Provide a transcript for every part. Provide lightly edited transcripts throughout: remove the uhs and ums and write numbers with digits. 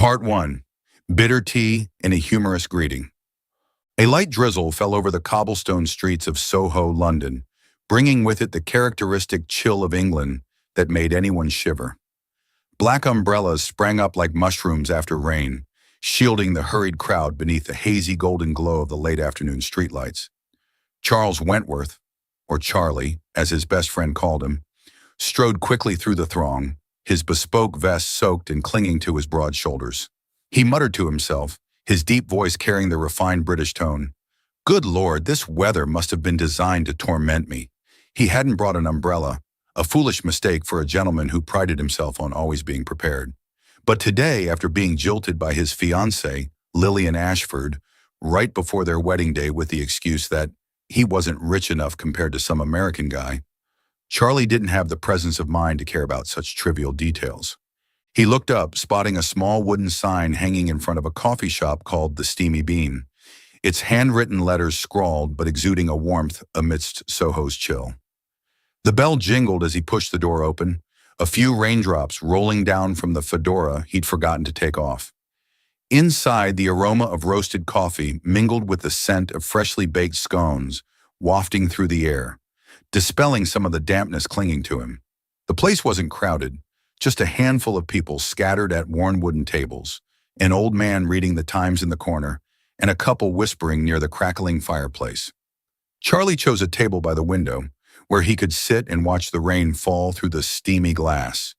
Part 1. Bitter Tea and a Humorous Greeting. A light drizzle fell over the cobblestone streets of Soho, London, bringing with it the characteristic chill of England that made anyone shiver. Black umbrellas sprang up like mushrooms after rain, shielding the hurried crowd beneath the hazy golden glow of the late afternoon streetlights. Charles Wentworth, or Charlie, as his best friend called him, strode quickly through the throng, his bespoke vest soaked and clinging to his broad shoulders. He muttered to himself, his deep voice carrying the refined British tone. Good Lord, this weather must have been designed to torment me. He hadn't brought an umbrella, a foolish mistake for a gentleman who prided himself on always being prepared. But today, after being jilted by his fiancée, Lillian Ashford, right before their wedding day with the excuse that he wasn't rich enough compared to some American guy, Charlie didn't have the presence of mind to care about such trivial details. He looked up, spotting a small wooden sign hanging in front of a coffee shop called the Steamy Bean, its handwritten letters scrawled but exuding a warmth amidst Soho's chill. The bell jingled as he pushed the door open, a few raindrops rolling down from the fedora he'd forgotten to take off. Inside, the aroma of roasted coffee mingled with the scent of freshly baked scones wafting through the air, dispelling some of the dampness clinging to him. The place wasn't crowded, just a handful of people scattered at worn wooden tables, an old man reading the Times in the corner, and a couple whispering near the crackling fireplace. Charlie chose a table by the window, where he could sit and watch the rain fall through the steamy glass,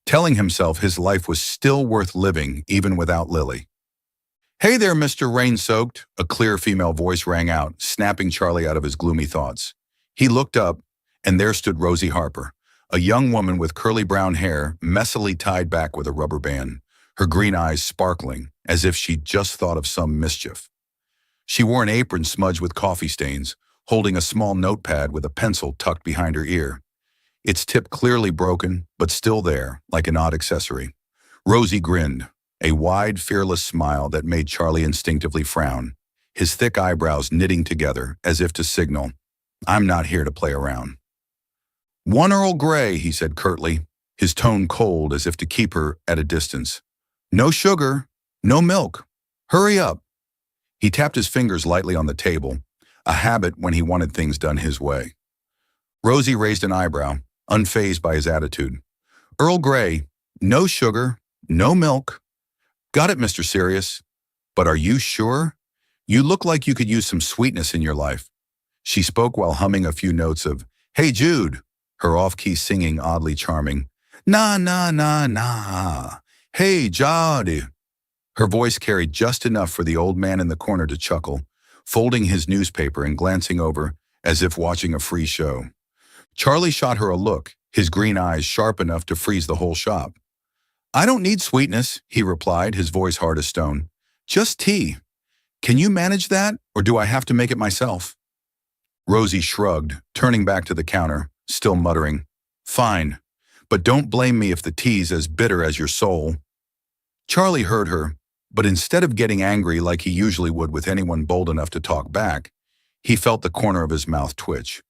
telling himself his life was still worth living even without Lily. "Hey there, Mr. Rain-Soaked," a clear female voice rang out, snapping Charlie out of his gloomy thoughts. He looked up, and there stood Rosie Harper, a young woman with curly brown hair messily tied back with a rubber band, her green eyes sparkling as if she'd just thought of some mischief. She wore an apron smudged with coffee stains, holding a small notepad with a pencil tucked behind her ear, its tip clearly broken, but still there, like an odd accessory. Rosie grinned, a wide, fearless smile that made Charlie instinctively frown, his thick eyebrows knitting together as if to signal, "I'm not here to play around." "One Earl Grey," he said curtly, his tone cold as if to keep her at a distance. "No sugar, no milk. Hurry up." He tapped his fingers lightly on the table, a habit when he wanted things done his way. Rosie raised an eyebrow, unfazed by his attitude. "Earl Grey, no sugar, no milk. Got it, Mr. Serious. But are you sure? You look like you could use some sweetness in your life." She spoke while humming a few notes of "Hey Jude," her off-key singing oddly charming. "Na na na na. Hey Jody." Her voice carried just enough for the old man in the corner to chuckle, folding his newspaper and glancing over as if watching a free show. Charlie shot her a look, his green eyes sharp enough to freeze the whole shop. "I don't need sweetness," he replied, his voice hard as stone. "Just tea. Can you manage that, or do I have to make it myself?" Rosie shrugged, turning back to the counter, still muttering, "Fine, but don't blame me if the tea's as bitter as your soul." Charlie heard her, but instead of getting angry like he usually would with anyone bold enough to talk back, he felt the corner of his mouth twitch.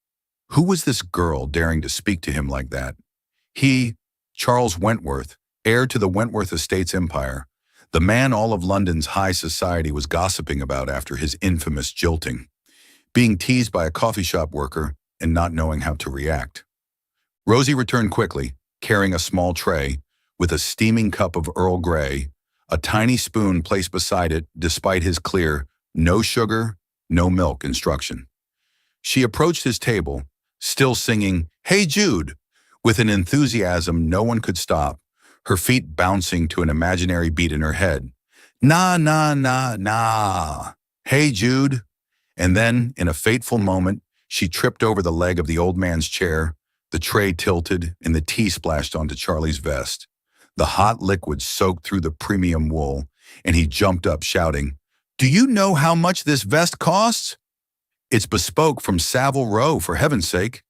Who was this girl daring to speak to him like that? He, Charles Wentworth, heir to the Wentworth estate's empire, the man all of London's high society was gossiping about after his infamous jilting, being teased by a coffee shop worker and not knowing how to react. Rosie returned quickly, carrying a small tray, with a steaming cup of Earl Grey, a tiny spoon placed beside it despite his clear, "no sugar, no milk" instruction. She approached his table, still singing, "Hey Jude," with an enthusiasm no one could stop, her feet bouncing to an imaginary beat in her head. "Na, na, na, na. Hey Jude." And then, in a fateful moment, she tripped over the leg of the old man's chair, the tray tilted, and the tea splashed onto Charlie's vest. The hot liquid soaked through the premium wool, and he jumped up shouting, "Do you know how much this vest costs? It's bespoke from Savile Row, for heaven's sake."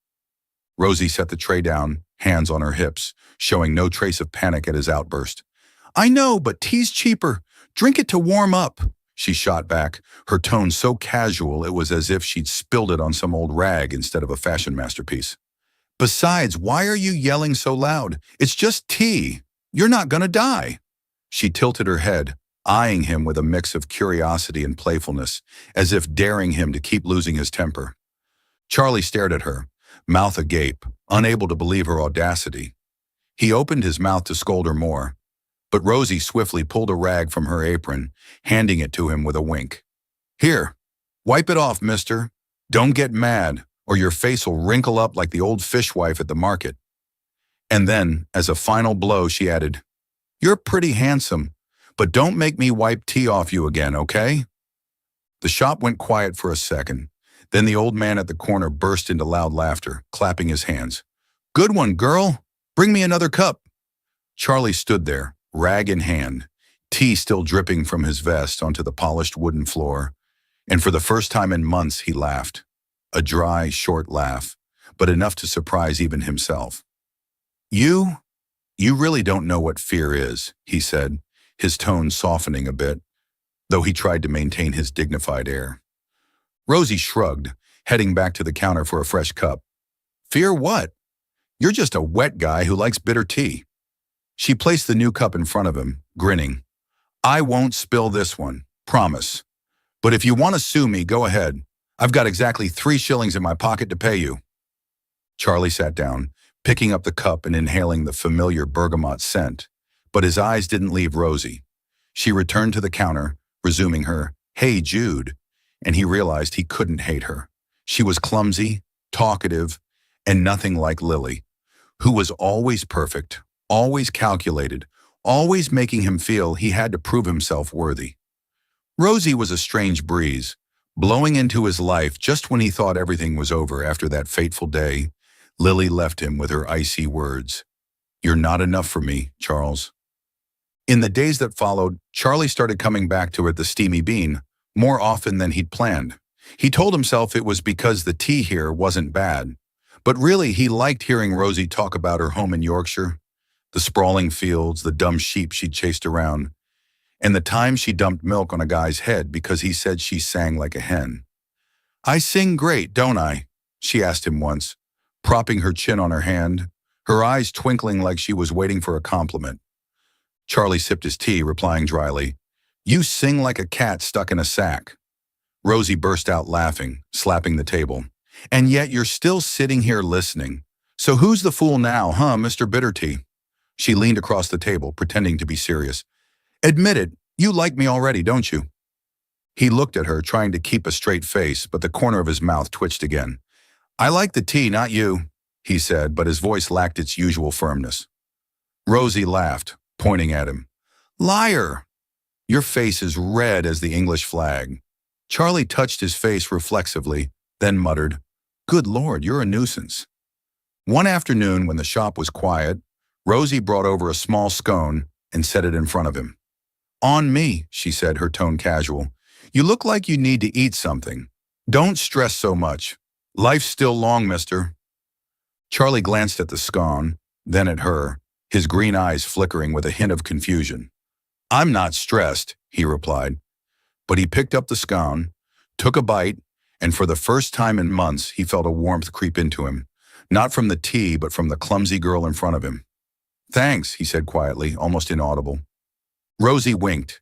Rosie set the tray down, hands on her hips, showing no trace of panic at his outburst. "I know, but tea's cheaper. Drink it to warm up," she shot back, her tone so casual it was as if she'd spilled it on some old rag instead of a fashion masterpiece. "Besides, why are you yelling so loud? It's just tea. You're not gonna die." She tilted her head, eyeing him with a mix of curiosity and playfulness, as if daring him to keep losing his temper. Charlie stared at her, mouth agape, unable to believe her audacity. He opened his mouth to scold her more, but Rosie swiftly pulled a rag from her apron, handing it to him with a wink. Here, wipe it off, mister. Don't get mad, or your face will wrinkle up like the old fishwife at the market. And then, as a final blow, she added, You're pretty handsome, but don't make me wipe tea off you again, okay? The shop went quiet for a second. Then the old man at the corner burst into loud laughter, clapping his hands. Good one, girl. Bring me another cup. Charlie stood there, rag in hand, tea still dripping from his vest onto the polished wooden floor, and for the first time in months he laughed. A dry, short laugh, but enough to surprise even himself. You really don't know what fear is, he said, his tone softening a bit, though he tried to maintain his dignified air. Rosie shrugged, heading back to the counter for a fresh cup. Fear what? You're just a wet guy who likes bitter tea. She placed the new cup in front of him, grinning. I won't spill this one, promise. But if you want to sue me, go ahead. I've got exactly 3 shillings in my pocket to pay you. Charlie sat down, picking up the cup and inhaling the familiar bergamot scent, but his eyes didn't leave Rosie. She returned to the counter, resuming her, Hey, Jude, and he realized he couldn't hate her. She was clumsy, talkative, and nothing like Lily, who was always perfect, always calculated, always making him feel he had to prove himself worthy. Rosie was a strange breeze, blowing into his life just when he thought everything was over after that fateful day. Lily left him with her icy words. You're not enough for me, Charles. In the days that followed, Charlie started coming back to her at the Steamy Bean more often than he'd planned. He told himself it was because the tea here wasn't bad, but really he liked hearing Rosie talk about her home in Yorkshire, the sprawling fields, the dumb sheep she'd chased around, and the time she dumped milk on a guy's head because he said she sang like a hen. I sing great, don't I? She asked him once, propping her chin on her hand, her eyes twinkling like she was waiting for a compliment. Charlie sipped his tea, replying dryly, You sing like a cat stuck in a sack. Rosie burst out laughing, slapping the table. And yet you're still sitting here listening. So who's the fool now, huh, Mr. Bittertea? She leaned across the table, pretending to be serious. Admit it, you like me already, don't you? He looked at her, trying to keep a straight face, but the corner of his mouth twitched again. I like the tea, not you, he said, but his voice lacked its usual firmness. Rosie laughed, pointing at him. Liar! Your face is red as the English flag. Charlie touched his face reflexively, then muttered, Good Lord, you're a nuisance. One afternoon, when the shop was quiet, Rosie brought over a small scone and set it in front of him. On me, she said, her tone casual. You look like you need to eat something. Don't stress so much. Life's still long, mister. Charlie glanced at the scone, then at her, his green eyes flickering with a hint of confusion. I'm not stressed, he replied. But he picked up the scone, took a bite, and for the first time in months he felt a warmth creep into him, not from the tea but from the clumsy girl in front of him. Thanks, he said quietly, almost inaudible. Rosie winked.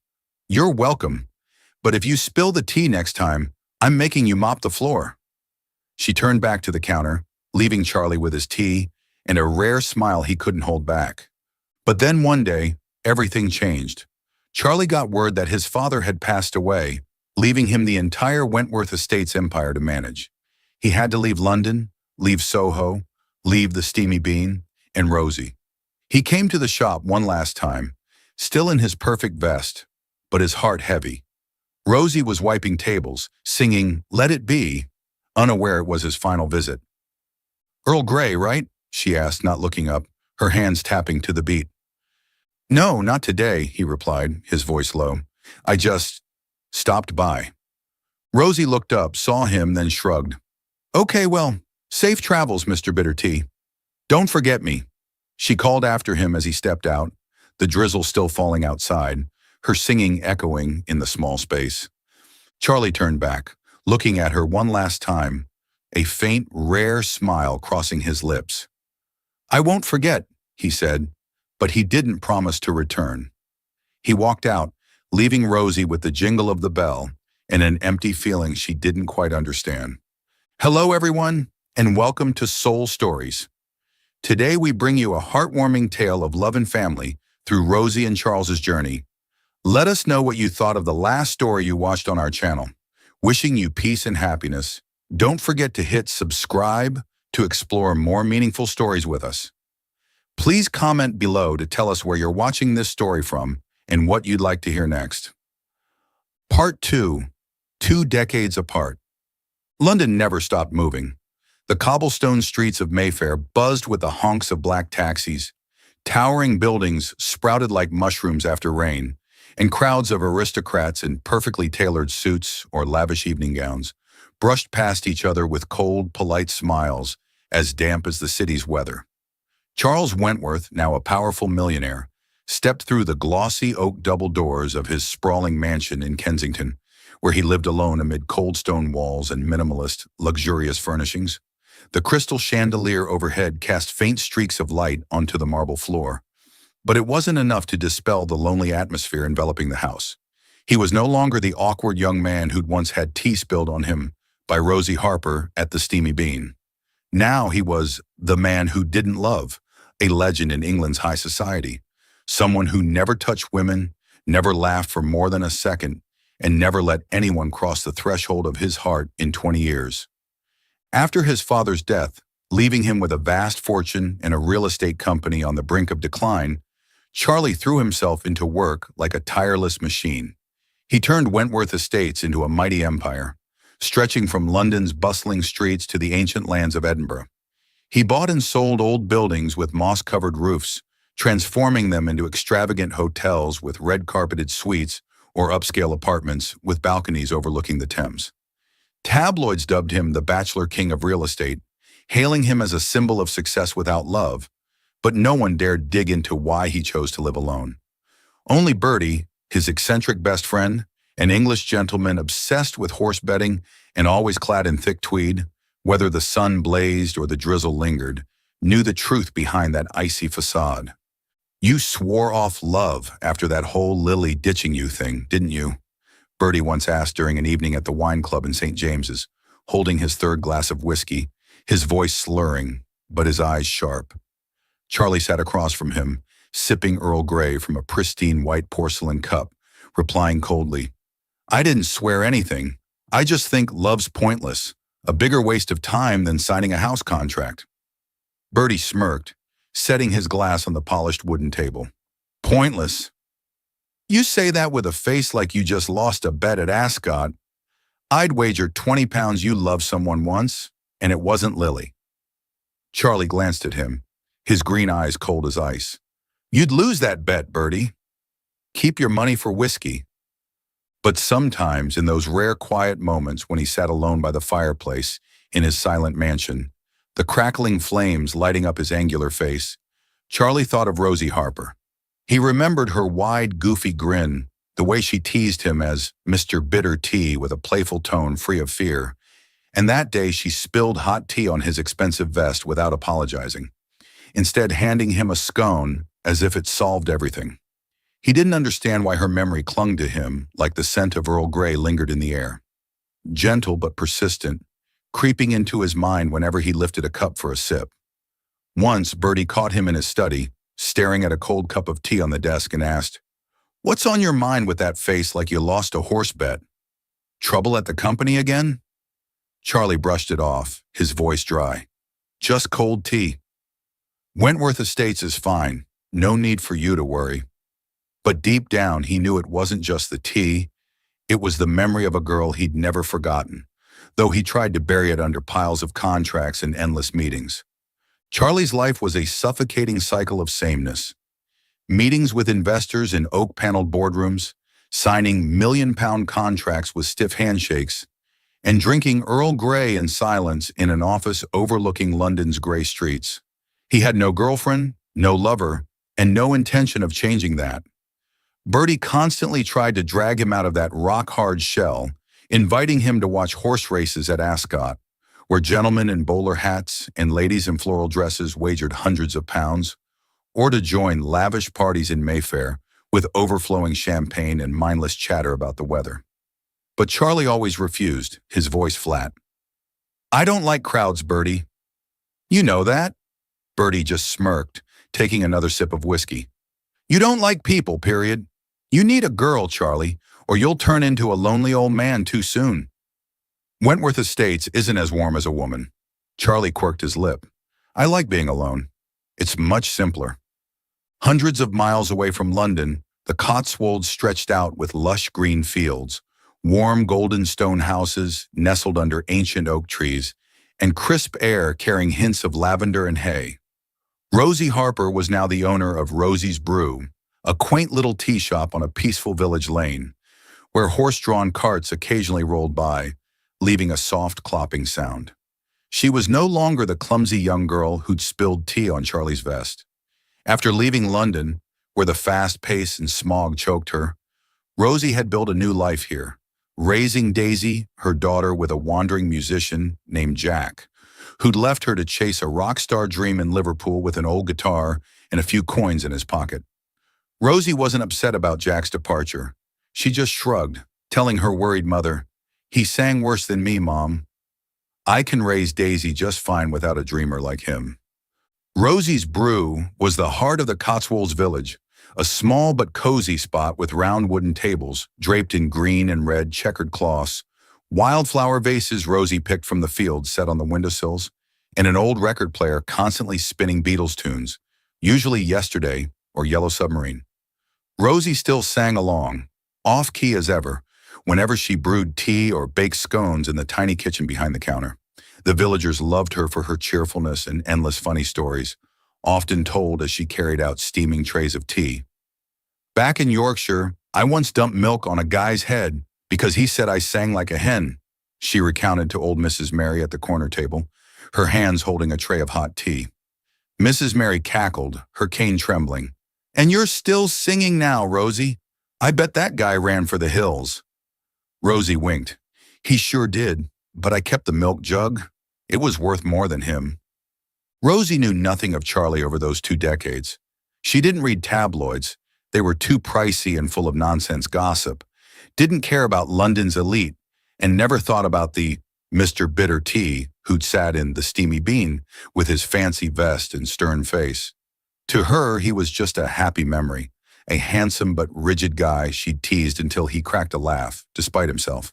You're welcome, but if you spill the tea next time, I'm making you mop the floor. She turned back to the counter, leaving Charlie with his tea and a rare smile he couldn't hold back. But then one day, everything changed. Charlie got word that his father had passed away, leaving him the entire Wentworth Estates empire to manage. He had to leave London, leave Soho, leave the Steamy Bean, and Rosie. He came to the shop one last time, still in his perfect vest, but his heart heavy. Rosie was wiping tables, singing Let It Be, unaware it was his final visit. Earl Grey, right? She asked, not looking up, her hands tapping to the beat. No, not today, he replied, his voice low. I just stopped by. Rosie looked up, saw him, then shrugged. Okay, well, safe travels, Mr. Bittertea. Don't forget me. She called after him as he stepped out, the drizzle still falling outside, her singing echoing in the small space. Charlie turned back, looking at her one last time, a faint, rare smile crossing his lips. I won't forget, he said, but he didn't promise to return. He walked out, leaving Rosie with the jingle of the bell and an empty feeling she didn't quite understand. Hello, everyone, and welcome to Soul Stories. Today, we bring you a heartwarming tale of love and family through Rosie and Charles's journey. Let us know what you thought of the last story you watched on our channel. Wishing you peace and happiness. Don't forget to hit subscribe to explore more meaningful stories with us. Please comment below to tell us where you're watching this story from and what you'd like to hear next. Part 2. 2 decades apart. London never stopped moving. The cobblestone streets of Mayfair buzzed with the honks of black taxis. Towering buildings sprouted like mushrooms after rain, and crowds of aristocrats in perfectly tailored suits or lavish evening gowns brushed past each other with cold, polite smiles as damp as the city's weather. Charles Wentworth, now a powerful millionaire, stepped through the glossy oak double doors of his sprawling mansion in Kensington, where he lived alone amid cold stone walls and minimalist, luxurious furnishings. The crystal chandelier overhead cast faint streaks of light onto the marble floor, but it wasn't enough to dispel the lonely atmosphere enveloping the house. He was no longer the awkward young man who'd once had tea spilled on him by Rosie Harper at the Steamy Bean. Now he was the man who didn't love, a legend in England's high society, someone who never touched women, never laughed for more than a second, and never let anyone cross the threshold of his heart in 20 years. After his father's death, leaving him with a vast fortune and a real estate company on the brink of decline, Charlie threw himself into work like a tireless machine. He turned Wentworth Estates into a mighty empire, stretching from London's bustling streets to the ancient lands of Edinburgh. He bought and sold old buildings with moss-covered roofs, transforming them into extravagant hotels with red-carpeted suites or upscale apartments with balconies overlooking the Thames. Tabloids dubbed him the Bachelor King of Real Estate, hailing him as a symbol of success without love, but no one dared dig into why he chose to live alone. Only Bertie, his eccentric best friend, an English gentleman obsessed with horse betting and always clad in thick tweed, whether the sun blazed or the drizzle lingered, knew the truth behind that icy facade. "You swore off love after that whole Lily ditching you thing, didn't you?" Bertie once asked during an evening at the wine club in St. James's, holding his third glass of whiskey, his voice slurring, but his eyes sharp. Charlie sat across from him, sipping Earl Grey from a pristine white porcelain cup, replying coldly, "I didn't swear anything. I just think love's pointless, a bigger waste of time than signing a house contract." Bertie smirked, setting his glass on the polished wooden table. "Pointless? You say that with a face like you just lost a bet at Ascot. I'd wager 20 pounds you loved someone once, and it wasn't Lily." Charlie glanced at him, his green eyes cold as ice. "You'd lose that bet, Bertie. Keep your money for whiskey." But sometimes, in those rare quiet moments when he sat alone by the fireplace in his silent mansion, the crackling flames lighting up his angular face, Charlie thought of Rosie Harper. He remembered her wide, goofy grin, the way she teased him as Mr. Bitter Tea with a playful tone free of fear, and that day she spilled hot tea on his expensive vest without apologizing, instead handing him a scone as if it solved everything. He didn't understand why her memory clung to him like the scent of Earl Grey lingered in the air. Gentle but persistent, creeping into his mind whenever he lifted a cup for a sip. Once, Bertie caught him in his study, staring at a cold cup of tea on the desk, and asked, "What's on your mind with that face like you lost a horse bet? Trouble at the company again?" Charlie brushed it off, his voice dry. "Just cold tea. Wentworth Estates is fine. No need for you to worry." But deep down, he knew it wasn't just the tea. It was the memory of a girl he'd never forgotten, though he tried to bury it under piles of contracts and endless meetings. Charlie's life was a suffocating cycle of sameness. Meetings with investors in oak-paneled boardrooms, signing million-pound contracts with stiff handshakes, and drinking Earl Grey in silence in an office overlooking London's grey streets. He had no girlfriend, no lover, and no intention of changing that. Bertie constantly tried to drag him out of that rock-hard shell, inviting him to watch horse races at Ascot, where gentlemen in bowler hats and ladies in floral dresses wagered hundreds of pounds, or to join lavish parties in Mayfair, with overflowing champagne and mindless chatter about the weather. But Charlie always refused, his voice flat. I don't like crowds, Bertie. You know that? Bertie just smirked, taking another sip of whiskey. You don't like people, period. You need a girl, Charlie, or you'll turn into a lonely old man too soon. Wentworth Estates isn't as warm as a woman. Charlie quirked his lip. I like being alone. It's much simpler. Hundreds of miles away from London, the Cotswolds stretched out with lush green fields, warm golden stone houses nestled under ancient oak trees, and crisp air carrying hints of lavender and hay. Rosie Harper was now the owner of Rosie's Brew, a quaint little tea shop on a peaceful village lane, where horse-drawn carts occasionally rolled by, leaving a soft clopping sound. She was no longer the clumsy young girl who'd spilled tea on Charlie's vest. After leaving London, where the fast pace and smog choked her, Rosie had built a new life here, raising Daisy, her daughter, with a wandering musician named Jack, who'd left her to chase a rock star dream in Liverpool with an old guitar and a few coins in his pocket. Rosie wasn't upset about Jack's departure. She just shrugged, telling her worried mother, "He sang worse than me, Mom. I can raise Daisy just fine without a dreamer like him." Rosie's Brew was the heart of the Cotswolds village, a small but cozy spot with round wooden tables draped in green and red checkered cloths, wildflower vases Rosie picked from the field set on the windowsills, and an old record player constantly spinning Beatles tunes, usually Yesterday or Yellow Submarine. Rosie still sang along, off-key as ever, whenever she brewed tea or baked scones in the tiny kitchen behind the counter. The villagers loved her for her cheerfulness and endless funny stories, often told as she carried out steaming trays of tea. Back in Yorkshire, I once dumped milk on a guy's head because he said I sang like a hen, she recounted to old Mrs. Mary at the corner table, her hands holding a tray of hot tea. Mrs. Mary cackled, her cane trembling. And you're still singing now, Rosie. I bet that guy ran for the hills. Rosie winked. He sure did, but I kept the milk jug. It was worth more than him. Rosie knew nothing of Charlie over those 2 decades. She didn't read tabloids. They were too pricey and full of nonsense gossip, didn't care about London's elite, and never thought about the Mr. Bitter Tea who'd sat in the Steamy Bean with his fancy vest and stern face. To her, he was just a happy memory, a handsome but rigid guy she'd teased until he cracked a laugh, despite himself.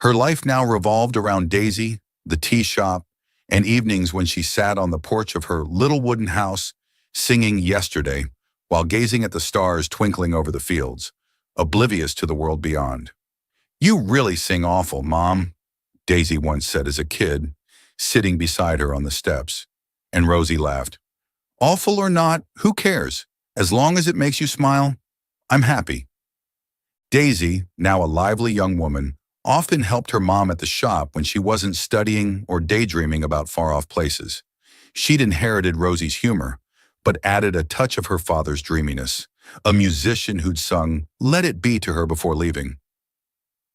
Her life now revolved around Daisy, the tea shop, and evenings when she sat on the porch of her little wooden house, singing Yesterday, while gazing at the stars twinkling over the fields, oblivious to the world beyond. You really sing awful, Mom, Daisy once said as a kid, sitting beside her on the steps, and Rosie laughed. Awful or not, who cares? As long as it makes you smile, I'm happy. Daisy, now a lively young woman, often helped her mom at the shop when she wasn't studying or daydreaming about far-off places. She'd inherited Rosie's humor, but added a touch of her father's dreaminess, a musician who'd sung Let It Be to her before leaving.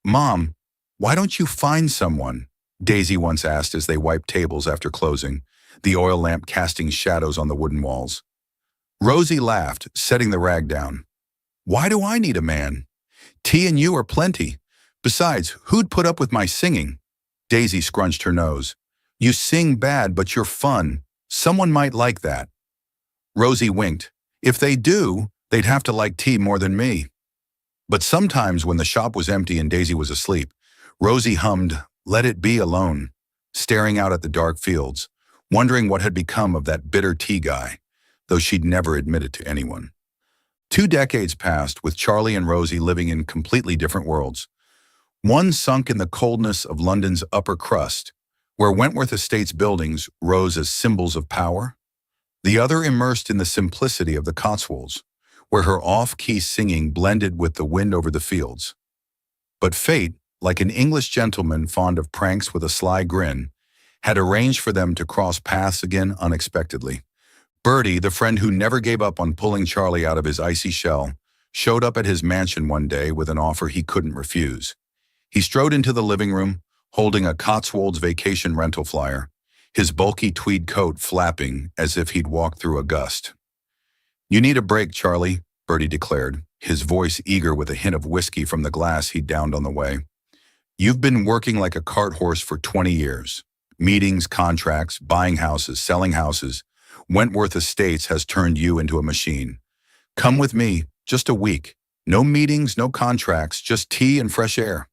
Mom, why don't you find someone? Daisy once asked as they wiped tables after closing, the oil lamp casting shadows on the wooden walls. Rosie laughed, setting the rag down. Why do I need a man? Tea and you are plenty. Besides, who'd put up with my singing? Daisy scrunched her nose. You sing bad, but you're fun. Someone might like that. Rosie winked. If they do, they'd have to like tea more than me. But sometimes when the shop was empty and Daisy was asleep, Rosie hummed Let It Be alone, staring out at the dark fields, wondering what had become of that bitter tea guy, though she'd never admit it to anyone. 2 decades passed with Charlie and Rosie living in completely different worlds. One sunk in the coldness of London's upper crust, where Wentworth Estates buildings rose as symbols of power. The other immersed in the simplicity of the Cotswolds, where her off-key singing blended with the wind over the fields. But fate, like an English gentleman fond of pranks with a sly grin, had arranged for them to cross paths again unexpectedly. Bertie, the friend who never gave up on pulling Charlie out of his icy shell, showed up at his mansion one day with an offer he couldn't refuse. He strode into the living room, holding a Cotswolds vacation rental flyer, his bulky tweed coat flapping as if he'd walked through a gust. You need a break, Charlie, Bertie declared, his voice eager with a hint of whiskey from the glass he downed on the way. You've been working like a cart horse for 20 years. Meetings, contracts, buying houses, selling houses. Wentworth Estates has turned you into a machine. Come with me, just a week. No meetings, no contracts, just tea and fresh air.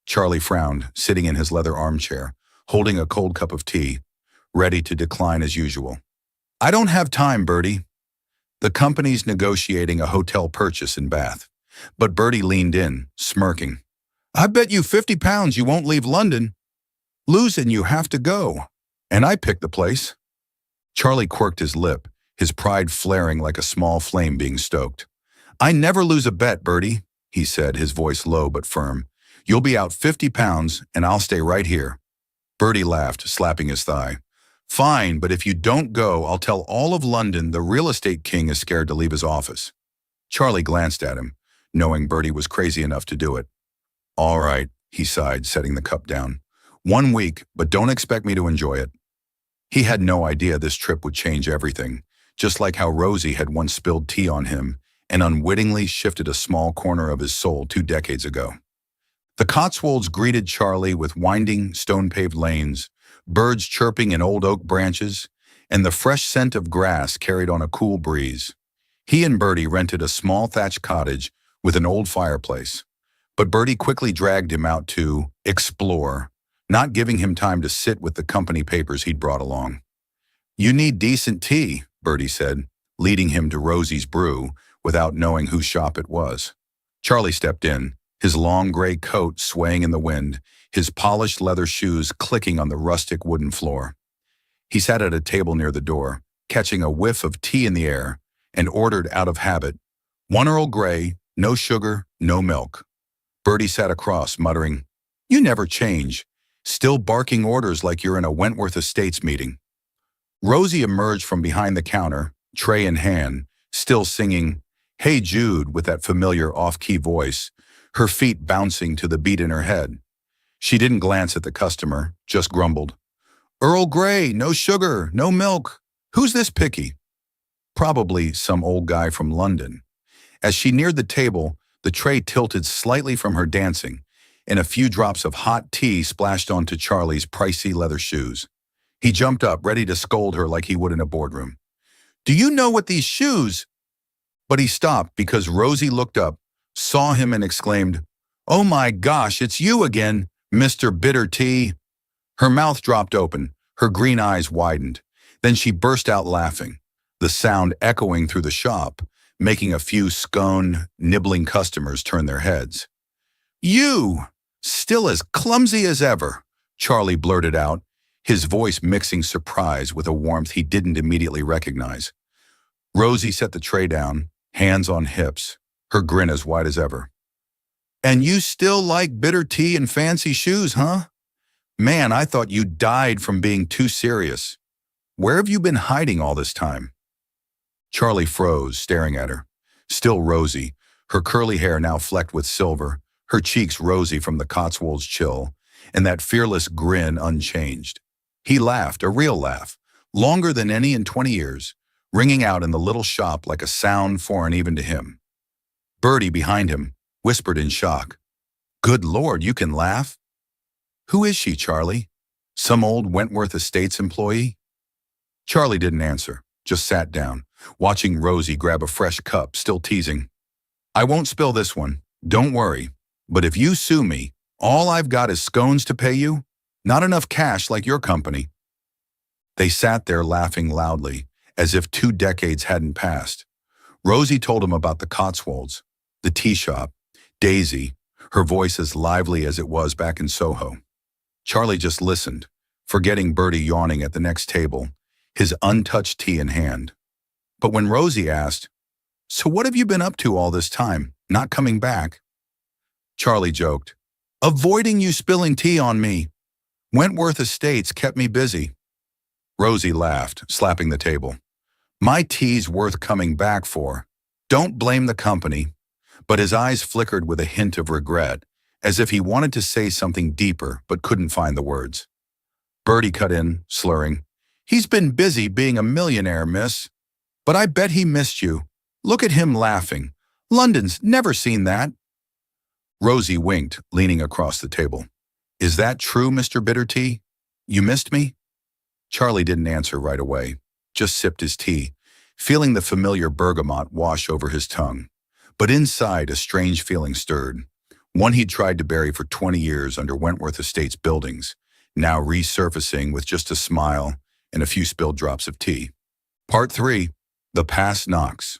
Charlie frowned, sitting in his leather armchair, holding a cold cup of tea, ready to decline as usual. I don't have time, Bertie. The company's negotiating a hotel purchase in Bath. But Bertie leaned in, smirking. I bet you £50 you won't leave London. Losing you have to go. And I picked the place. Charlie quirked his lip, his pride flaring like a small flame being stoked. I never lose a bet, Bertie, he said, his voice low but firm. You'll be out £50 and I'll stay right here. Bertie laughed, slapping his thigh. Fine, but if you don't go, I'll tell all of London the real estate king is scared to leave his office. Charlie glanced at him, knowing Bertie was crazy enough to do it. All right, he sighed, setting the cup down. 1 week, but don't expect me to enjoy it. He had no idea this trip would change everything, just like how Rosie had once spilled tea on him and unwittingly shifted a small corner of his soul 2 decades ago. The Cotswolds greeted Charlie with winding, stone-paved lanes, birds chirping in old oak branches, and the fresh scent of grass carried on a cool breeze. He and Bertie rented a small thatched cottage with an old fireplace, but Bertie quickly dragged him out to explore, not giving him time to sit with the company papers he'd brought along. You need decent tea, Bertie said, leading him to Rosie's Brew without knowing whose shop it was. Charlie stepped in, his long gray coat swaying in the wind, his polished leather shoes clicking on the rustic wooden floor. He sat at a table near the door, catching a whiff of tea in the air, and ordered out of habit, 1 Earl Grey, no sugar, no milk. Bertie sat across, muttering, You never change, still barking orders like you're in a Wentworth Estates meeting. Rosie emerged from behind the counter, tray in hand, still singing, Hey Jude, with that familiar off-key voice, her feet bouncing to the beat in her head. She didn't glance at the customer, just grumbled. Earl Grey, no sugar, no milk. Who's this picky? Probably some old guy from London. As she neared the table, the tray tilted slightly from her dancing, and a few drops of hot tea splashed onto Charlie's pricey leather shoes. He jumped up, ready to scold her like he would in a boardroom. Do you know what these shoes? But he stopped because Rosie looked up, saw him and exclaimed, Oh my gosh, it's you again, Mr. Bitter Tea. Her mouth dropped open, her green eyes widened. Then she burst out laughing, the sound echoing through the shop, making a few scone, nibbling customers turn their heads. You! Still as clumsy as ever, Charlie blurted out, his voice mixing surprise with a warmth he didn't immediately recognize. Rosie set the tray down, hands on hips, her grin as wide as ever. And you still like bitter tea and fancy shoes, huh? Man, I thought you died from being too serious. Where have you been hiding all this time? Charlie froze, staring at her. Still Rosie, her curly hair now flecked with silver, her cheeks rosy from the Cotswolds chill, and that fearless grin unchanged. He laughed, a real laugh, longer than any in 20 years, ringing out in the little shop like a sound foreign even to him. Bertie, behind him, whispered in shock. Good Lord, you can laugh? Who is she, Charlie? Some old Wentworth Estates employee? Charlie didn't answer, just sat down, watching Rosie grab a fresh cup, still teasing. I won't spill this one, don't worry. But if you sue me, all I've got is scones to pay you, not enough cash like your company. They sat there laughing loudly, as if 2 decades hadn't passed. Rosie told him about the Cotswolds, the tea shop, Daisy, her voice as lively as it was back in Soho. Charlie just listened, forgetting Bertie yawning at the next table, his untouched tea in hand. But when Rosie asked, So what have you been up to all this time, not coming back? Charlie joked, Avoiding you spilling tea on me. Wentworth Estates kept me busy. Rosie laughed, slapping the table. My tea's worth coming back for. Don't blame the company. But his eyes flickered with a hint of regret, as if he wanted to say something deeper but couldn't find the words. Bertie cut in, slurring. He's been busy being a millionaire, miss. But I bet he missed you. Look at him laughing. London's never seen that. Rosie winked, leaning across the table. Is that true, Mr. Bittertea? You missed me? Charlie didn't answer right away, just sipped his tea, feeling the familiar bergamot wash over his tongue. But inside, a strange feeling stirred, one he'd tried to bury for 20 years under Wentworth Estate's buildings, now resurfacing with just a smile and a few spilled drops of tea. Part 3. The Past Knocks.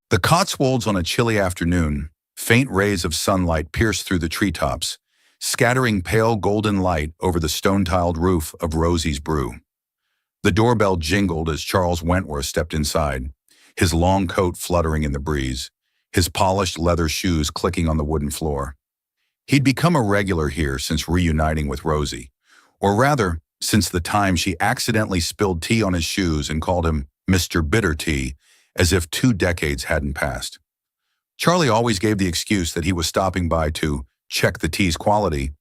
The Cotswolds on a chilly afternoon, faint rays of sunlight pierced through the treetops, scattering pale golden light over the stone-tiled roof of Rosie's brew. The doorbell jingled as Charles Wentworth stepped inside, his long coat fluttering in the breeze, his polished leather shoes clicking on the wooden floor. He'd become a regular here since reuniting with Rosie, or rather, since the time she accidentally spilled tea on his shoes and called him Mr. Bittertea, as if 2 decades hadn't passed. Charlie always gave the excuse that he was stopping by to check the tea's quality,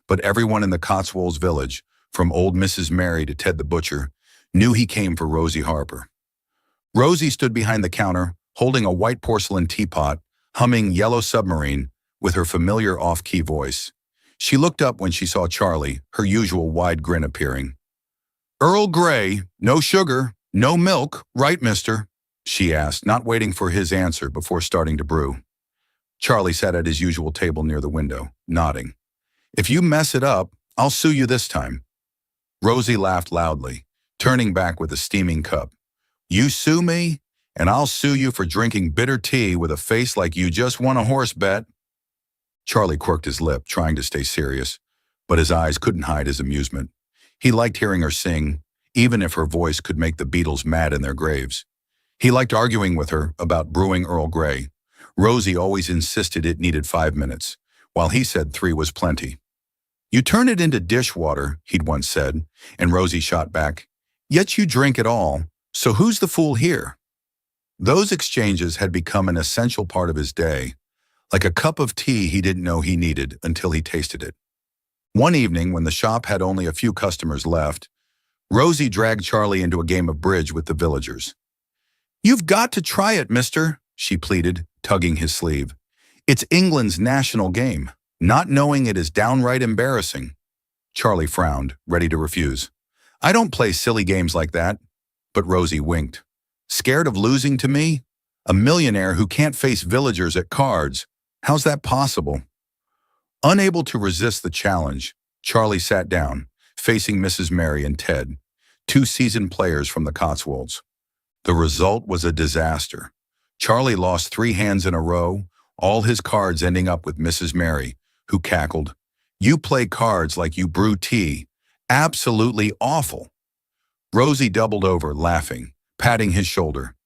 but everyone in the Cotswolds village, from old Mrs. Mary to Ted the butcher, knew he came for Rosie Harper. Rosie stood behind the counter, holding a white porcelain teapot, humming Yellow Submarine with her familiar off-key voice. She looked up when she saw Charlie, her usual wide grin appearing. "Earl Grey, no sugar, no milk, right, mister?" she asked, not waiting for his answer before starting to brew. Charlie sat at his usual table near the window, nodding. "If you mess it up, I'll sue you this time." Rosie laughed loudly, turning back with a steaming cup. "You sue me, and I'll sue you for drinking bitter tea with a face like you just won a horse bet." Charlie quirked his lip, trying to stay serious, but his eyes couldn't hide his amusement. He liked hearing her sing, even if her voice could make the Beatles mad in their graves. He liked arguing with her about brewing Earl Grey. Rosie always insisted it needed 5 minutes, while he said 3 was plenty. "You turn it into dishwater," he'd once said, and Rosie shot back, "Yet you drink it all, so who's the fool here?" Those exchanges had become an essential part of his day, like a cup of tea he didn't know he needed until he tasted it. One evening, when the shop had only a few customers left, Rosie dragged Charlie into a game of bridge with the villagers. "You've got to try it, mister," she pleaded, tugging his sleeve. "It's England's national game. Not knowing it is downright embarrassing." Charlie frowned, ready to refuse. "I don't play silly games like that." But Rosie winked. "Scared of losing to me? A millionaire who can't face villagers at cards? How's that possible?" Unable to resist the challenge, Charlie sat down, facing Mrs. Mary and Ted, 2 seasoned players from the Cotswolds. The result was a disaster. Charlie lost 3 hands in a row, all his cards ending up with Mrs. Mary, who cackled, "You play cards like you brew tea. Absolutely awful." Rosie doubled over, laughing, patting his shoulder.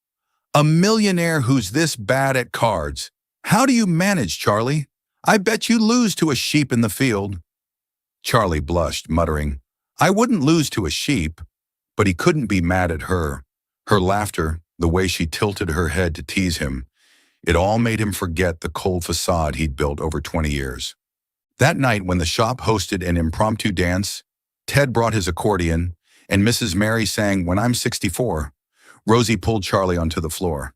"A millionaire who's this bad at cards. How do you manage, Charlie? I bet you lose to a sheep in the field." Charlie blushed, muttering, "I wouldn't lose to a sheep," but he couldn't be mad at her. Her laughter, the way she tilted her head to tease him, it all made him forget the cold facade he'd built over 20 years. That night, when the shop hosted an impromptu dance, Ted brought his accordion, and Mrs. Mary sang "When I'm 64, Rosie pulled Charlie onto the floor.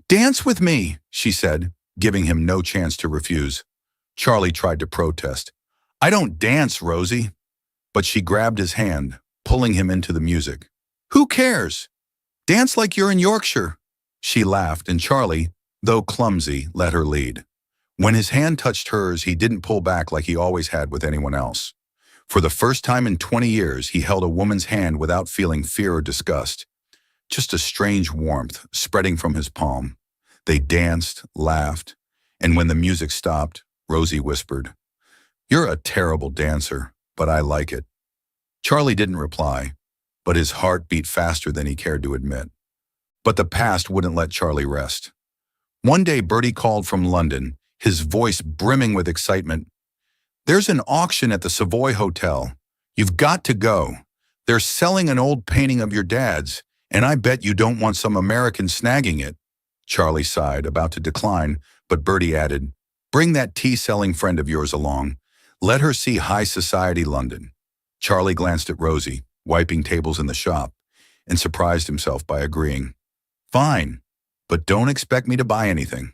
"Dance with me," she said, giving him no chance to refuse. Charlie tried to protest. "I don't dance, Rosie." But she grabbed his hand, pulling him into the music. "Who cares? Dance like you're in Yorkshire." She laughed, and Charlie, though clumsy, let her lead. When his hand touched hers, he didn't pull back like he always had with anyone else. For the first time in 20 years, he held a woman's hand without feeling fear or disgust. Just a strange warmth spreading from his palm. They danced, laughed, and when the music stopped, Rosie whispered, "You're a terrible dancer, but I like it." Charlie didn't reply, but his heart beat faster than he cared to admit. But the past wouldn't let Charlie rest. One day, Bertie called from London, his voice brimming with excitement. "There's an auction at the Savoy Hotel. You've got to go. They're selling an old painting of your dad's, and I bet you don't want some American snagging it." Charlie sighed, about to decline, but Bertie added, "Bring that tea-selling friend of yours along. Let her see high society London." Charlie glanced at Rosie, wiping tables in the shop, and surprised himself by agreeing. "Fine, but don't expect me to buy anything.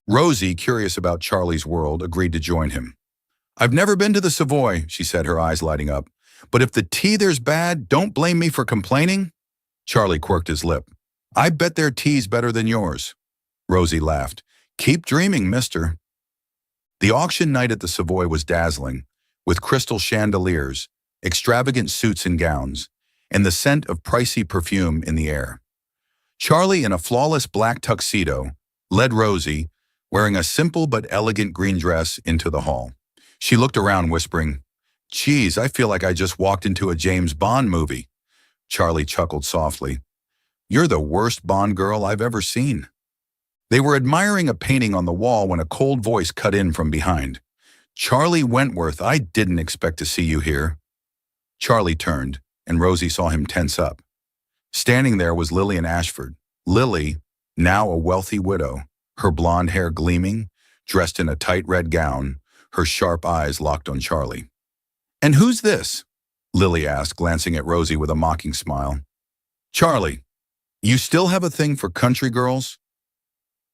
Rosie, curious about Charlie's world, agreed to join him. I've never been to the Savoy, she said, her eyes lighting up. But if the tea there's bad, don't blame me for complaining. Charlie quirked his lip. I bet their tea's better than yours. Rosie laughed. Keep dreaming, mister. The auction night at the Savoy was dazzling, with crystal chandeliers, extravagant suits and gowns, and the scent of pricey perfume in the air. Charlie, in a flawless black tuxedo, led Rosie, wearing a simple but elegant green dress, into the hall. She looked around, whispering, Geez, I feel like I just walked into a James Bond movie. Charlie chuckled softly. You're the worst Bond girl I've ever seen. They were admiring a painting on the wall when a cold voice cut in from behind. Charlie Wentworth, I didn't expect to see you here. Charlie turned, and Rosie saw him tense up. Standing there was Lillian Ashford. Lily, now a wealthy widow, her blonde hair gleaming, dressed in a tight red gown, her sharp eyes locked on Charlie. And who's this? Lily asked, glancing at Rosie with a mocking smile. Charlie, you still have a thing for country girls?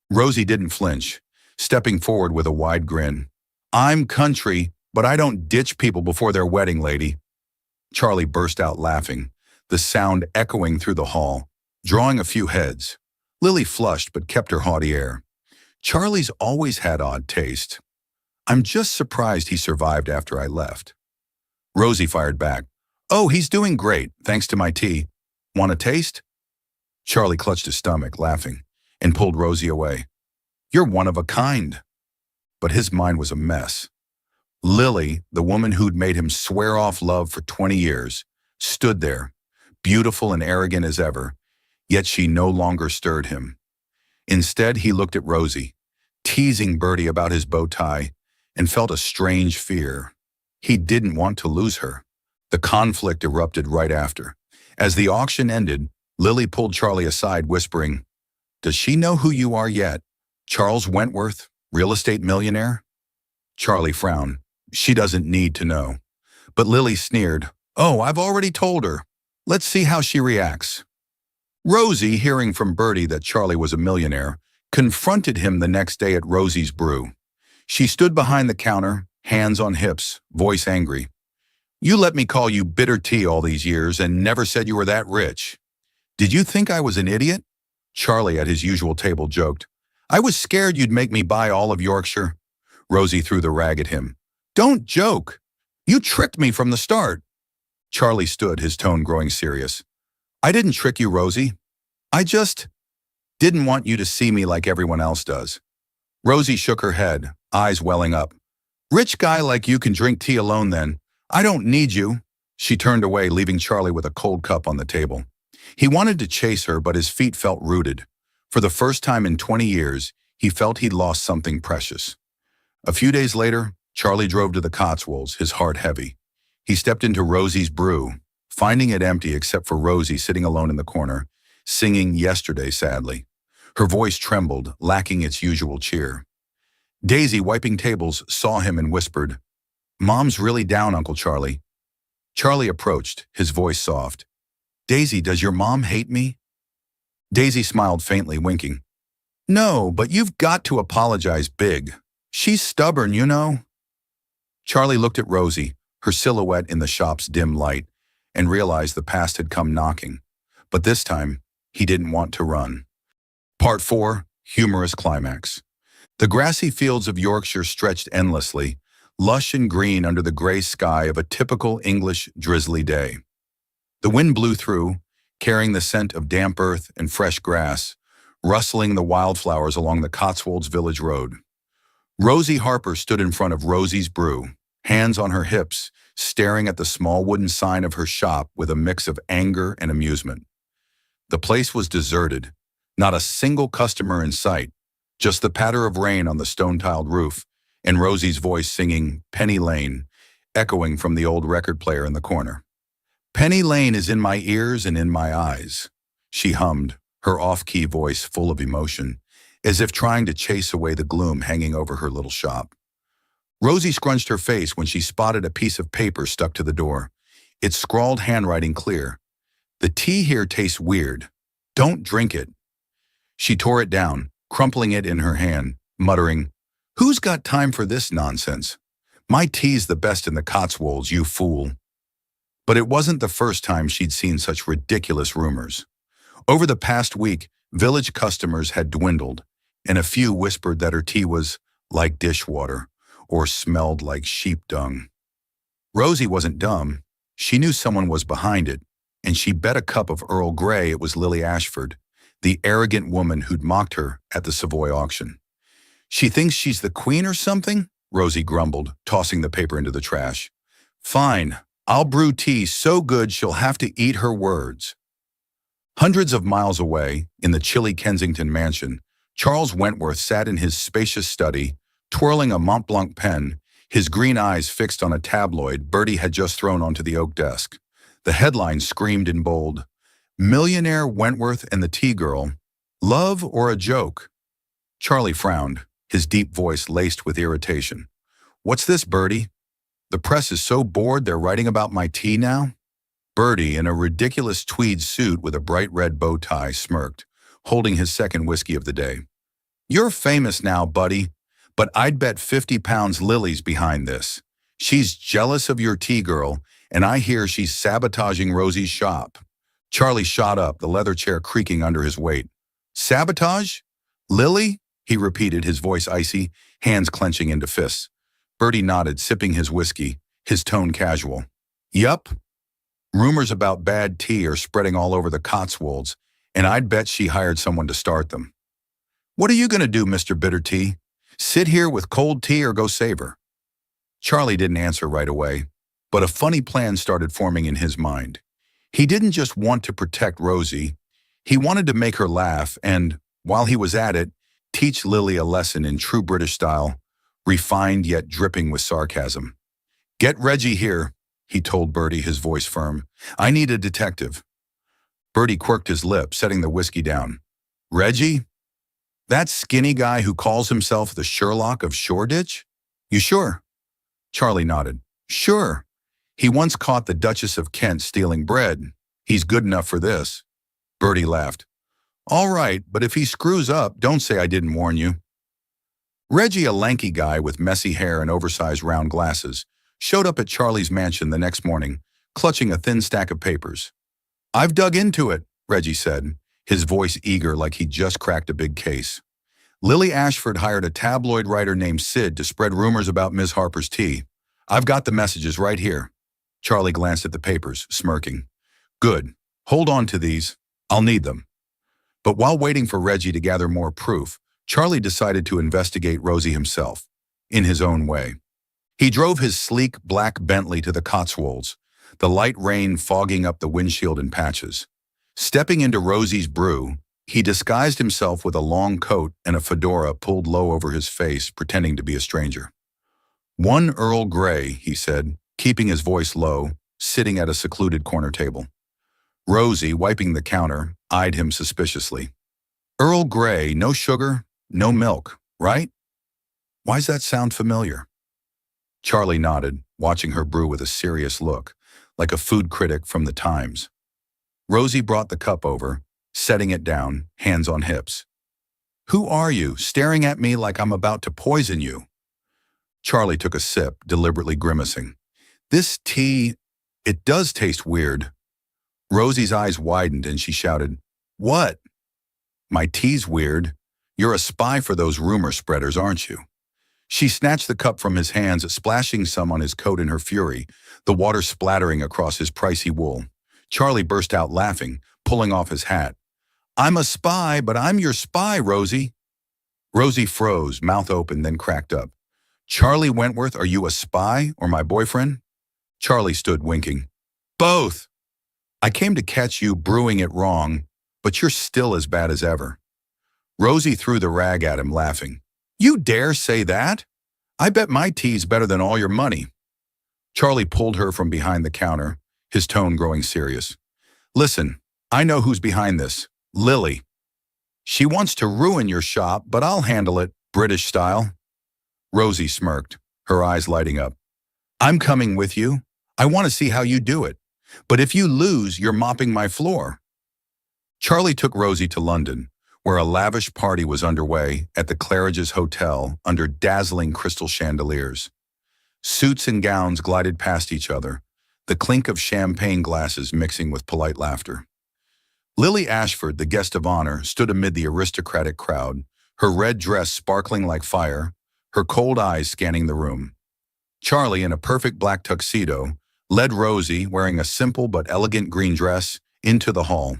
Rosie didn't flinch, stepping forward with a wide grin. I'm country, but I don't ditch people before their wedding, lady. Charlie burst out laughing, the sound echoing through the hall, drawing a few heads. Lily flushed but kept her haughty air. Charlie's always had odd taste. I'm just surprised he survived after I left. Rosie fired back. Oh, he's doing great, thanks to my tea. Want a taste? Charlie clutched his stomach, laughing, and pulled Rosie away. You're one of a kind. But his mind was a mess. Lily, the woman who'd made him swear off love for 20 years, stood there, beautiful and arrogant as ever, yet she no longer stirred him. Instead, he looked at Rosie, teasing Bertie about his bow tie, and felt a strange fear. He didn't want to lose her. The conflict erupted right after. As the auction ended, Lily pulled Charlie aside, whispering, Does she know who you are yet? Charles Wentworth, real estate millionaire? Charlie frowned. She doesn't need to know. But Lily sneered, Oh, I've already told her. Let's see how she reacts. Rosie, hearing from Bertie that Charlie was a millionaire, confronted him the next day at Rosie's Brew. She stood behind the counter, hands on hips, voice angry. You let me call you bitter tea all these years and never said you were that rich. Did you think I was an idiot? Charlie, at his usual table, joked. I was scared you'd make me buy all of Yorkshire. Rosie threw the rag at him. Don't joke. You tricked me from the start. Charlie stood, his tone growing serious. I didn't trick you, Rosie. I just didn't want you to see me like everyone else does. Rosie shook her head, eyes welling up. Rich guy like you can drink tea alone then. I don't need you. She turned away, leaving Charlie with a cold cup on the table. He wanted to chase her, but his feet felt rooted. For the first time in 20 years, he felt he'd lost something precious. A few days later, Charlie drove to the Cotswolds, his heart heavy. He stepped into Rosie's Brew, finding it empty except for Rosie sitting alone in the corner, singing Yesterday sadly. Her voice trembled, lacking its usual cheer. Daisy, wiping tables, saw him and whispered, Mom's really down, Uncle Charlie. Charlie approached, his voice soft. Daisy, does your mom hate me? Daisy smiled faintly, winking. No, but you've got to apologize big. She's stubborn, you know. Charlie looked at Rosie, her silhouette in the shop's dim light, and realized the past had come knocking. But this time, he didn't want to run. Part 4, Humorous Climax. The grassy fields of Yorkshire stretched endlessly, lush and green under the gray sky of a typical English drizzly day. The wind blew through, carrying the scent of damp earth and fresh grass, rustling the wildflowers along the Cotswolds Village Road. Rosie Harper stood in front of Rosie's Brew, hands on her hips, staring at the small wooden sign of her shop with a mix of anger and amusement. The place was deserted, not a single customer in sight, just the patter of rain on the stone-tiled roof, and Rosie's voice singing Penny Lane, echoing from the old record player in the corner. Penny Lane is in my ears and in my eyes, she hummed, her off-key voice full of emotion, as if trying to chase away the gloom hanging over her little shop. Rosie scrunched her face when she spotted a piece of paper stuck to the door, its scrawled handwriting clear. The tea here tastes weird. Don't drink it. She tore it down, crumpling it in her hand, muttering, "Who's got time for this nonsense? My tea's the best in the Cotswolds, you fool." But it wasn't the first time she'd seen such ridiculous rumors. Over the past week, village customers had dwindled, and a few whispered that her tea was like dishwater or smelled like sheep dung. Rosie wasn't dumb. She knew someone was behind it, and she bet a cup of Earl Grey it was Lily Ashford, the arrogant woman who'd mocked her at the Savoy auction. "She thinks she's the queen or something?" Rosie grumbled, tossing the paper into the trash. "Fine, I'll brew tea so good she'll have to eat her words." Hundreds of miles away, in the chilly Kensington mansion, Charles Wentworth sat in his spacious study, twirling a Mont Blanc pen, his green eyes fixed on a tabloid Bertie had just thrown onto the oak desk. The headline screamed in bold, "Millionaire Wentworth and the Tea Girl. Love or a joke?" Charlie frowned, his deep voice laced with irritation. "What's this, Bertie? The press is so bored they're writing about my tea now?" Bertie, in a ridiculous tweed suit with a bright red bow tie, smirked, holding his second whiskey of the day. "You're famous now, buddy, but I'd bet 50 pounds Lily's behind this. She's jealous of your tea girl, and I hear she's sabotaging Rosie's shop." Charlie shot up, the leather chair creaking under his weight. "Sabotage? Lily?" he repeated, his voice icy, hands clenching into fists. Bertie nodded, sipping his whiskey, his tone casual. "Yup. Rumors about bad tea are spreading all over the Cotswolds, and I'd bet she hired someone to start them." "What are you going to do, Mr. Bitter Tea? Sit here with cold tea or go save her?" Charlie didn't answer right away, but a funny plan started forming in his mind. He didn't just want to protect Rosie. He wanted to make her laugh and, while he was at it, teach Lily a lesson in true British style, refined yet dripping with sarcasm. "Get Reggie here," he told Bertie, his voice firm. "I need a detective." Bertie quirked his lip, setting the whiskey down. "Reggie? That skinny guy who calls himself the Sherlock of Shoreditch? You sure?" Charlie nodded. "Sure. He once caught the Duchess of Kent stealing bread. He's good enough for this." Bertie laughed. "All right, but if he screws up, don't say I didn't warn you." Reggie, a lanky guy with messy hair and oversized round glasses, showed up at Charlie's mansion the next morning, clutching a thin stack of papers. "I've dug into it," Reggie said, his voice eager like he'd just cracked a big case. "Lily Ashford hired a tabloid writer named Sid to spread rumors about Miss Harper's tea. I've got the messages right here." Charlie glanced at the papers, smirking. "Good. Hold on to these. I'll need them." But while waiting for Reggie to gather more proof, Charlie decided to investigate Rosie himself, in his own way. He drove his sleek black Bentley to the Cotswolds, the light rain fogging up the windshield in patches. Stepping into Rosie's brew, he disguised himself with a long coat and a fedora pulled low over his face, pretending to be a stranger. "One Earl Grey," he said, keeping his voice low, sitting at a secluded corner table. Rosie, wiping the counter, eyed him suspiciously. "Earl Grey, no sugar, no milk, right? Why's that sound familiar?" Charlie nodded, watching her brew with a serious look, like a food critic from the Times. Rosie brought the cup over, setting it down, hands on hips. "Who are you, staring at me like I'm about to poison you?" Charlie took a sip, deliberately grimacing. "This tea, it does taste weird." Rosie's eyes widened and she shouted, "What?" "My tea's weird. You're a spy for those rumor spreaders, aren't you?" She snatched the cup from his hands, splashing some on his coat in her fury, the water splattering across his pricey wool. Charlie burst out laughing, pulling off his hat. "I'm a spy, but I'm your spy, Rosie." Rosie froze, mouth open, then cracked up. "Charlie Wentworth, are you a spy or my boyfriend?" Charlie stood winking. "Both. I came to catch you brewing it wrong, but you're still as bad as ever." Rosie threw the rag at him, laughing. "You dare say that? I bet my tea's better than all your money." Charlie pulled her from behind the counter, his tone growing serious. "Listen, I know who's behind this. Lily. She wants to ruin your shop, but I'll handle it, British style." Rosie smirked, her eyes lighting up. "I'm coming with you. I want to see how you do it. But if you lose, you're mopping my floor." Charlie took Rosie to London, where a lavish party was underway at the Claridge's Hotel under dazzling crystal chandeliers. Suits and gowns glided past each other, the clink of champagne glasses mixing with polite laughter. Lily Ashford, the guest of honor, stood amid the aristocratic crowd, her red dress sparkling like fire, her cold eyes scanning the room. Charlie, in a perfect black tuxedo, led Rosie, wearing a simple but elegant green dress, into the hall.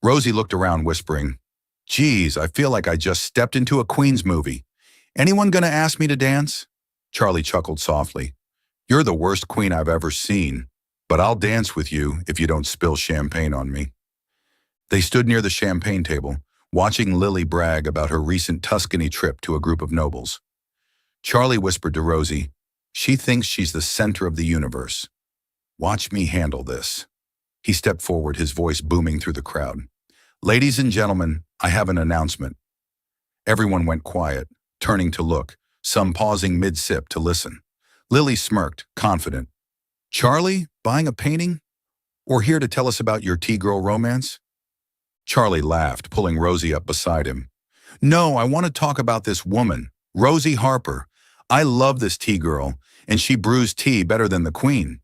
Rosie looked around, whispering, "Geez, I feel like I just stepped into a Queen's movie. Anyone gonna ask me to dance?" Charlie chuckled softly. "You're the worst queen I've ever seen, but I'll dance with you if you don't spill champagne on me." They stood near the champagne table, watching Lily brag about her recent Tuscany trip to a group of nobles. Charlie whispered to Rosie, "She thinks she's the center of the universe. Watch me handle this." He stepped forward, his voice booming through the crowd. "Ladies and gentlemen, I have an announcement." Everyone went quiet, turning to look, some pausing mid-sip to listen. Lily smirked, confident. "Charlie, buying a painting? Or here to tell us about your tea-girl romance?" Charlie laughed, pulling Rosie up beside him. "No, I want to talk about this woman, Rosie Harper. I love this tea-girl, and she brews tea better than the Queen."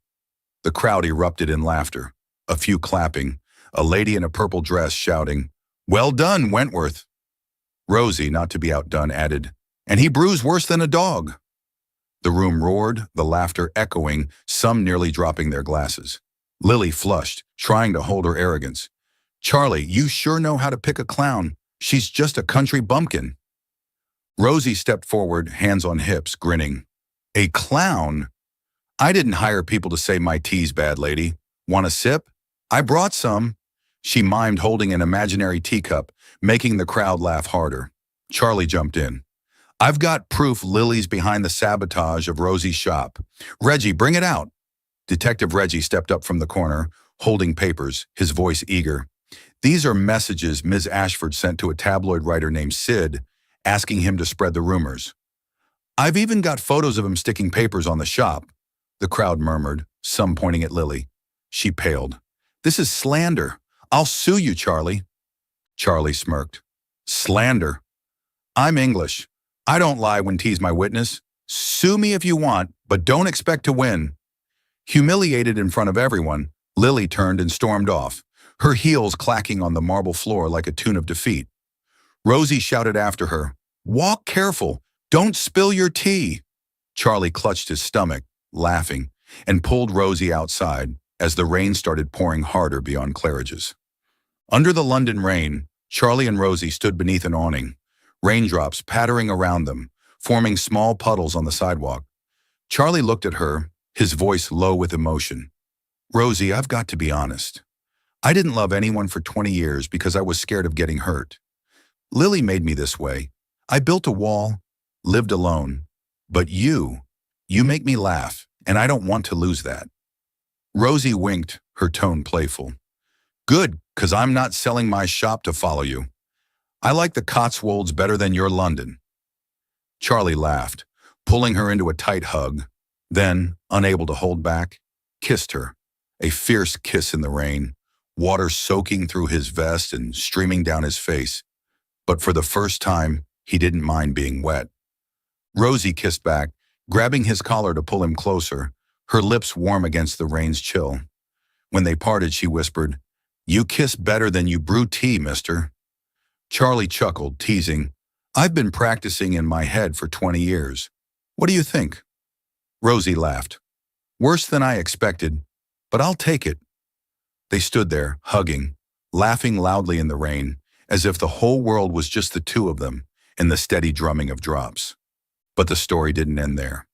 The crowd erupted in laughter, a few clapping, a lady in a purple dress shouting, "Well done, Wentworth." Rosie, not to be outdone, added, "And he brews worse than a dog." The room roared, the laughter echoing, some nearly dropping their glasses. Lily flushed, trying to hold her arrogance. "Charlie, you sure know how to pick a clown. She's just a country bumpkin." Rosie stepped forward, hands on hips, grinning. "A clown? I didn't hire people to say my tea's bad, lady. Want a sip? I brought some." She mimed, holding an imaginary teacup, making the crowd laugh harder. Charlie jumped in. "I've got proof Lily's behind the sabotage of Rosie's shop. Reggie, bring it out." Detective Reggie stepped up from the corner, holding papers, his voice eager. "These are messages Ms. Ashford sent to a tabloid writer named Sid, asking him to spread the rumors. I've even got photos of him sticking papers on the shop." The crowd murmured, some pointing at Lily. She paled. "This is slander. I'll sue you, Charlie." Charlie smirked. "Slander? I'm English. I don't lie when tea's my witness. Sue me if you want, but don't expect to win." Humiliated in front of everyone, Lily turned and stormed off, her heels clacking on the marble floor like a tune of defeat. Rosie shouted after her, "Walk careful. Don't spill your tea." Charlie clutched his stomach, laughing, and pulled Rosie outside as the rain started pouring harder beyond Claridge's. Under the London rain, Charlie and Rosie stood beneath an awning, raindrops pattering around them, forming small puddles on the sidewalk. Charlie looked at her, his voice low with emotion. "Rosie, I've got to be honest. I didn't love anyone for 20 years because I was scared of getting hurt. Lily made me this way. I built a wall, lived alone. But you make me laugh, and I don't want to lose that." Rosie winked, her tone playful. "Good, 'cause I'm not selling my shop to follow you. I like the Cotswolds better than your London." Charlie laughed, pulling her into a tight hug, then, unable to hold back, kissed her, a fierce kiss in the rain, water soaking through his vest and streaming down his face. But for the first time, he didn't mind being wet. Rosie kissed back, grabbing his collar to pull him closer, her lips warm against the rain's chill. When they parted, she whispered, "You kiss better than you brew tea, mister." Charlie chuckled, teasing, "I've been practicing in my head for 20 years. What do you think?" Rosie laughed. "Worse than I expected, but I'll take it." They stood there, hugging, laughing loudly in the rain, as if the whole world was just the two of them and the steady drumming of drops. But the story didn't end there.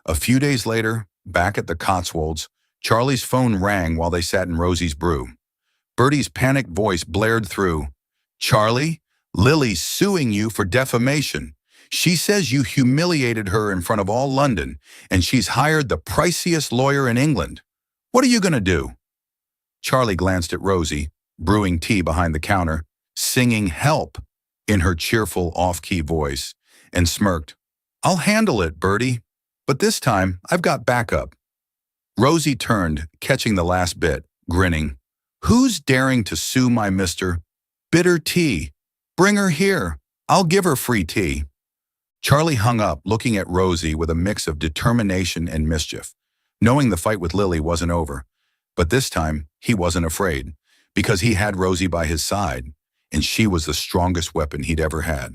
A few days later, back at the Cotswolds, Charlie's phone rang while they sat in Rosie's brew. Bertie's panicked voice blared through, "Charlie, Lily's suing you for defamation. She says you humiliated her in front of all London, and she's hired the priciest lawyer in England. What are you going to do?" Charlie glanced at Rosie, brewing tea behind the counter, singing "Help" in her cheerful, off-key voice, and smirked. "I'll handle it, Bertie, but this time I've got backup." Rosie turned, catching the last bit, grinning. "Who's daring to sue my Mr. Bitter Tea? Bring her here. I'll give her free tea. Charlie hung up, looking at Rosie with a mix of determination and mischief, knowing the fight with Lily wasn't over. But this time, he wasn't afraid, because he had Rosie by his side, and she was the strongest weapon he'd ever had.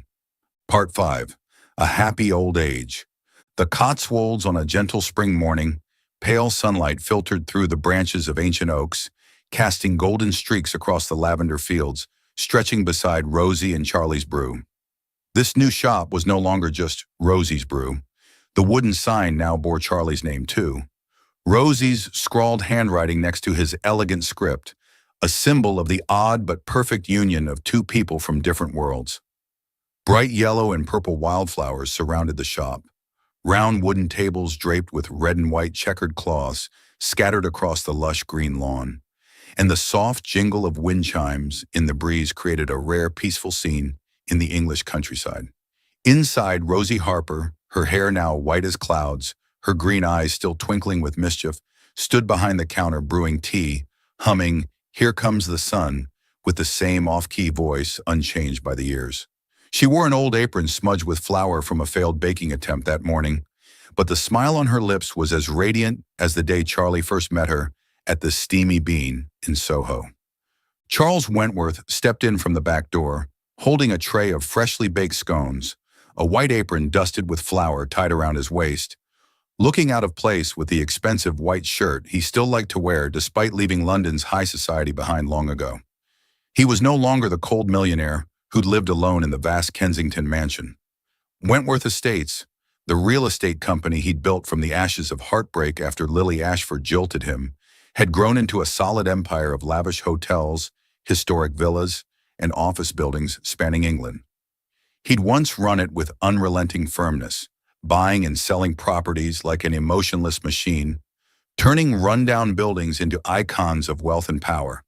Part 5. A Happy Old Age. The Cotswolds on a gentle spring morning, pale sunlight filtered through the branches of ancient oaks, casting golden streaks across the lavender fields, stretching beside Rosie and Charlie's brew. This new shop was no longer just Rosie's Brew. The wooden sign now bore Charlie's name too. Rosie's scrawled handwriting next to his elegant script, a symbol of the odd but perfect union of two people from different worlds. Bright yellow and purple wildflowers surrounded the shop. Round wooden tables draped with red and white checkered cloths scattered across the lush green lawn. And the soft jingle of wind chimes in the breeze created a rare, peaceful scene in the English countryside. Inside, Rosie Harper, her hair now white as clouds, her green eyes still twinkling with mischief, stood behind the counter brewing tea, humming "Here Comes the Sun" with the same off-key voice unchanged by the years. She wore an old apron smudged with flour from a failed baking attempt that morning, but the smile on her lips was as radiant as the day Charlie first met her at the Steamy Bean in Soho. Charles Wentworth stepped in from the back door, holding a tray of freshly baked scones, a white apron dusted with flour tied around his waist, looking out of place with the expensive white shirt he still liked to wear despite leaving London's high society behind long ago. He was no longer the cold millionaire who'd lived alone in the vast Kensington mansion. Wentworth Estates, the real estate company he'd built from the ashes of heartbreak after Lily Ashford jilted him, had grown into a solid empire of lavish hotels, historic villas, and office buildings spanning England. He'd once run it with unrelenting firmness, buying and selling properties like an emotionless machine, turning rundown buildings into icons of wealth and power.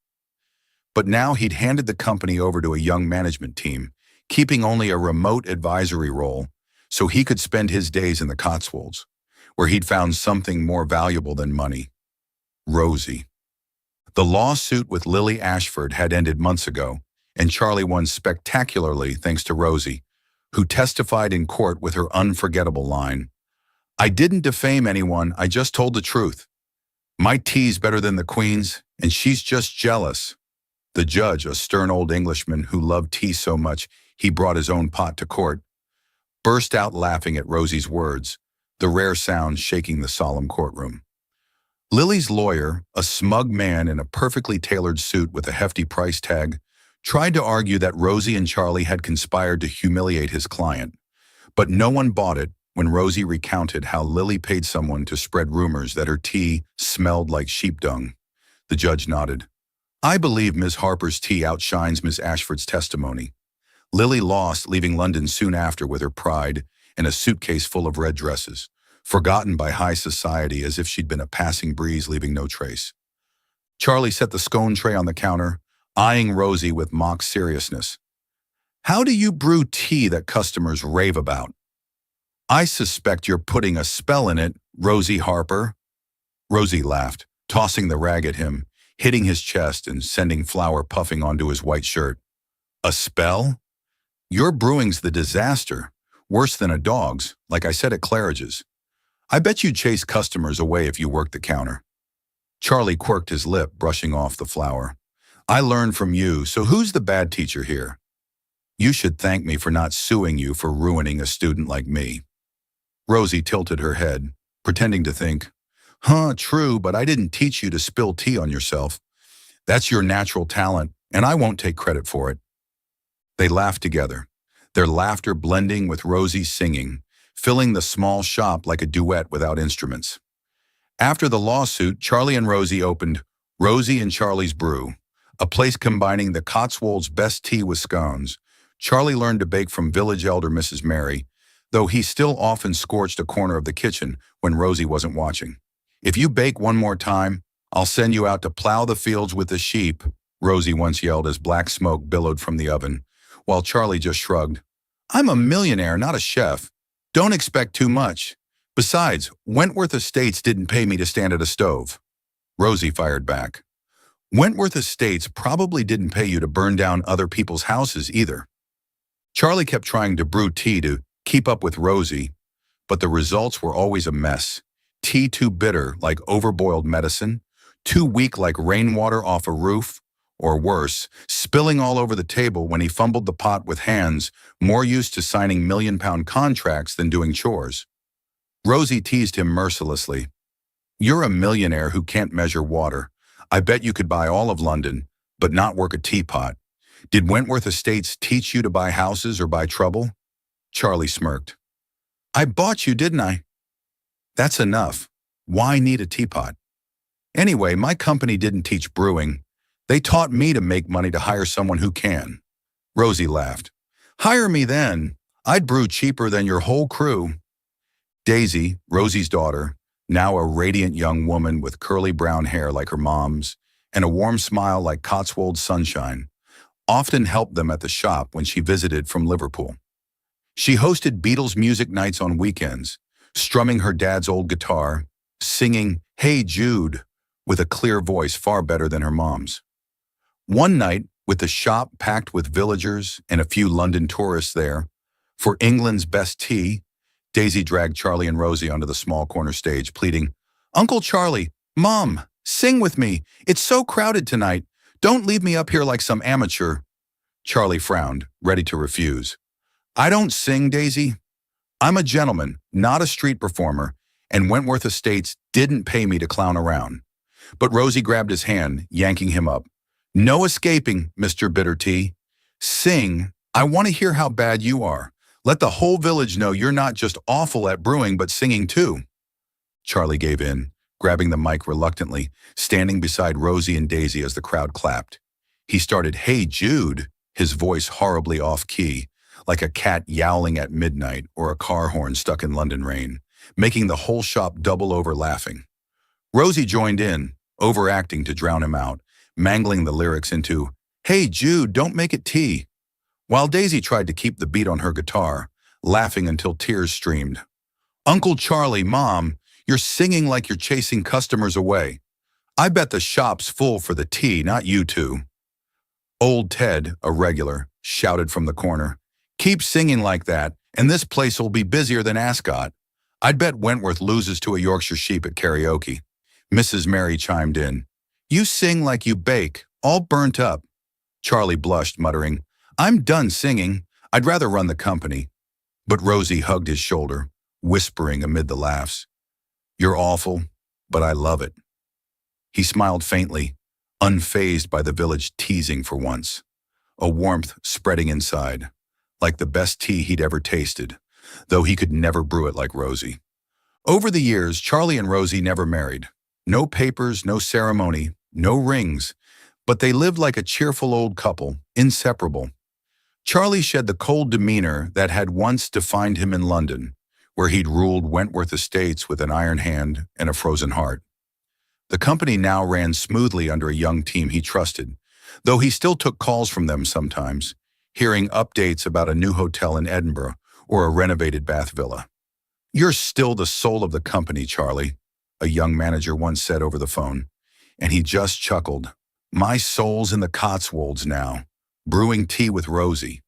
But now he'd handed the company over to a young management team, keeping only a remote advisory role so he could spend his days in the Cotswolds, where he'd found something more valuable than money: Rosie. The lawsuit with Lily Ashford had ended months ago, and Charlie won spectacularly thanks to Rosie, who testified in court with her unforgettable line, "I didn't defame anyone, I just told the truth. My tea's better than the Queen's, and she's just jealous." The judge, a stern old Englishman who loved tea so much he brought his own pot to court, burst out laughing at Rosie's words, the rare sound shaking the solemn courtroom. Lily's lawyer, a smug man in a perfectly tailored suit with a hefty price tag, tried to argue that Rosie and Charlie had conspired to humiliate his client, but no one bought it when Rosie recounted how Lily paid someone to spread rumors that her tea smelled like sheep dung. The judge nodded. "I believe Miss Harper's tea outshines Miss Ashford's testimony. Lily lost, leaving London soon after with her pride and a suitcase full of red dresses, forgotten by high society as if she'd been a passing breeze leaving no trace." Charlie set the scone tray on the counter, eyeing Rosie with mock seriousness. "How do you brew tea that customers rave about?" "I suspect you're putting a spell in it, Rosie Harper." Rosie laughed, tossing the rag at him, hitting his chest and sending flour puffing onto his white shirt. "A spell? Your brewing's the disaster, worse than a dog's, like I said at Claridge's. I bet you'd chase customers away if you worked the counter." Charlie quirked his lip, brushing off the flour. "I learned from you, so who's the bad teacher here? You should thank me for not suing you for ruining a student like me." Rosie tilted her head, pretending to think, True, but I didn't teach you to spill tea on yourself. That's your natural talent, and I won't take credit for it." They laughed together, their laughter blending with Rosie's singing, filling the small shop like a duet without instruments. After the lawsuit, Charlie and Rosie opened Rosie and Charlie's Brew, a place combining the Cotswolds' best tea with scones. Charlie learned to bake from village elder Mrs. Mary, though he still often scorched a corner of the kitchen when Rosie wasn't watching. "If you bake one more time, I'll send you out to plow the fields with the sheep," Rosie once yelled as black smoke billowed from the oven, while Charlie just shrugged. "I'm a millionaire, not a chef. Don't expect too much. Besides, Wentworth Estates didn't pay me to stand at a stove." Rosie fired back. "Wentworth Estates probably didn't pay you to burn down other people's houses either." Charlie kept trying to brew tea to keep up with Rosie, but the results were always a mess. Tea too bitter, like overboiled medicine, too weak like rainwater off a roof, or worse, spilling all over the table when he fumbled the pot with hands more used to signing million-pound contracts than doing chores. Rosie teased him mercilessly. "You're a millionaire who can't measure water. I bet you could buy all of London, but not work a teapot. Did Wentworth Estates teach you to buy houses or buy trouble?" Charlie smirked. "I bought you, didn't I?" "That's enough. Why need a teapot?" "Anyway, my company didn't teach brewing. They taught me to make money to hire someone who can." Rosie laughed. "Hire me then. I'd brew cheaper than your whole crew." Daisy, Rosie's daughter, now a radiant young woman with curly brown hair like her mom's and a warm smile like Cotswold sunshine, often helped them at the shop when she visited from Liverpool. She hosted Beatles music nights on weekends, strumming her dad's old guitar, singing "Hey Jude" with a clear voice far better than her mom's. One night, with the shop packed with villagers and a few London tourists there, for England's best tea, Daisy dragged Charlie and Rosie onto the small corner stage, pleading, "Uncle Charlie, Mom, sing with me. It's so crowded tonight. Don't leave me up here like some amateur." Charlie frowned, ready to refuse. "I don't sing, Daisy. I'm a gentleman, not a street performer, and Wentworth Estates didn't pay me to clown around." But Rosie grabbed his hand, yanking him up. "No escaping, Mr. Bitter Tea. Sing. I want to hear how bad you are. Let the whole village know you're not just awful at brewing, but singing too." Charlie gave in, grabbing the mic reluctantly, standing beside Rosie and Daisy as the crowd clapped. He started "Hey Jude," his voice horribly off-key, like a cat yowling at midnight or a car horn stuck in London rain, making the whole shop double over laughing. Rosie joined in, overacting to drown him out, mangling the lyrics into "Hey Jude, don't make it tea," while Daisy tried to keep the beat on her guitar, laughing until tears streamed. "Uncle Charlie, Mom, you're singing like you're chasing customers away. I bet the shop's full for the tea, not you two." Old Ted, a regular, shouted from the corner, "Keep singing like that, and this place will be busier than Ascot. I'd bet Wentworth loses to a Yorkshire sheep at karaoke." Mrs. Mary chimed in, "You sing like you bake, all burnt up." Charlie blushed, muttering, "I'm done singing. I'd rather run the company." But Rosie hugged his shoulder, whispering amid the laughs, "You're awful, but I love it." He smiled faintly, unfazed by the village teasing for once, a warmth spreading inside, like the best tea he'd ever tasted, though he could never brew it like Rosie. Over the years, Charlie and Rosie never married. No papers, no ceremony, no rings, but they lived like a cheerful old couple, inseparable. Charlie shed the cold demeanor that had once defined him in London, where he'd ruled Wentworth Estates with an iron hand and a frozen heart. The company now ran smoothly under a young team he trusted, though he still took calls from them sometimes, hearing updates about a new hotel in Edinburgh or a renovated Bath villa. "You're still the soul of the company, Charlie," a young manager once said over the phone, and he just chuckled. "My soul's in the Cotswolds now, brewing tea with Rosie."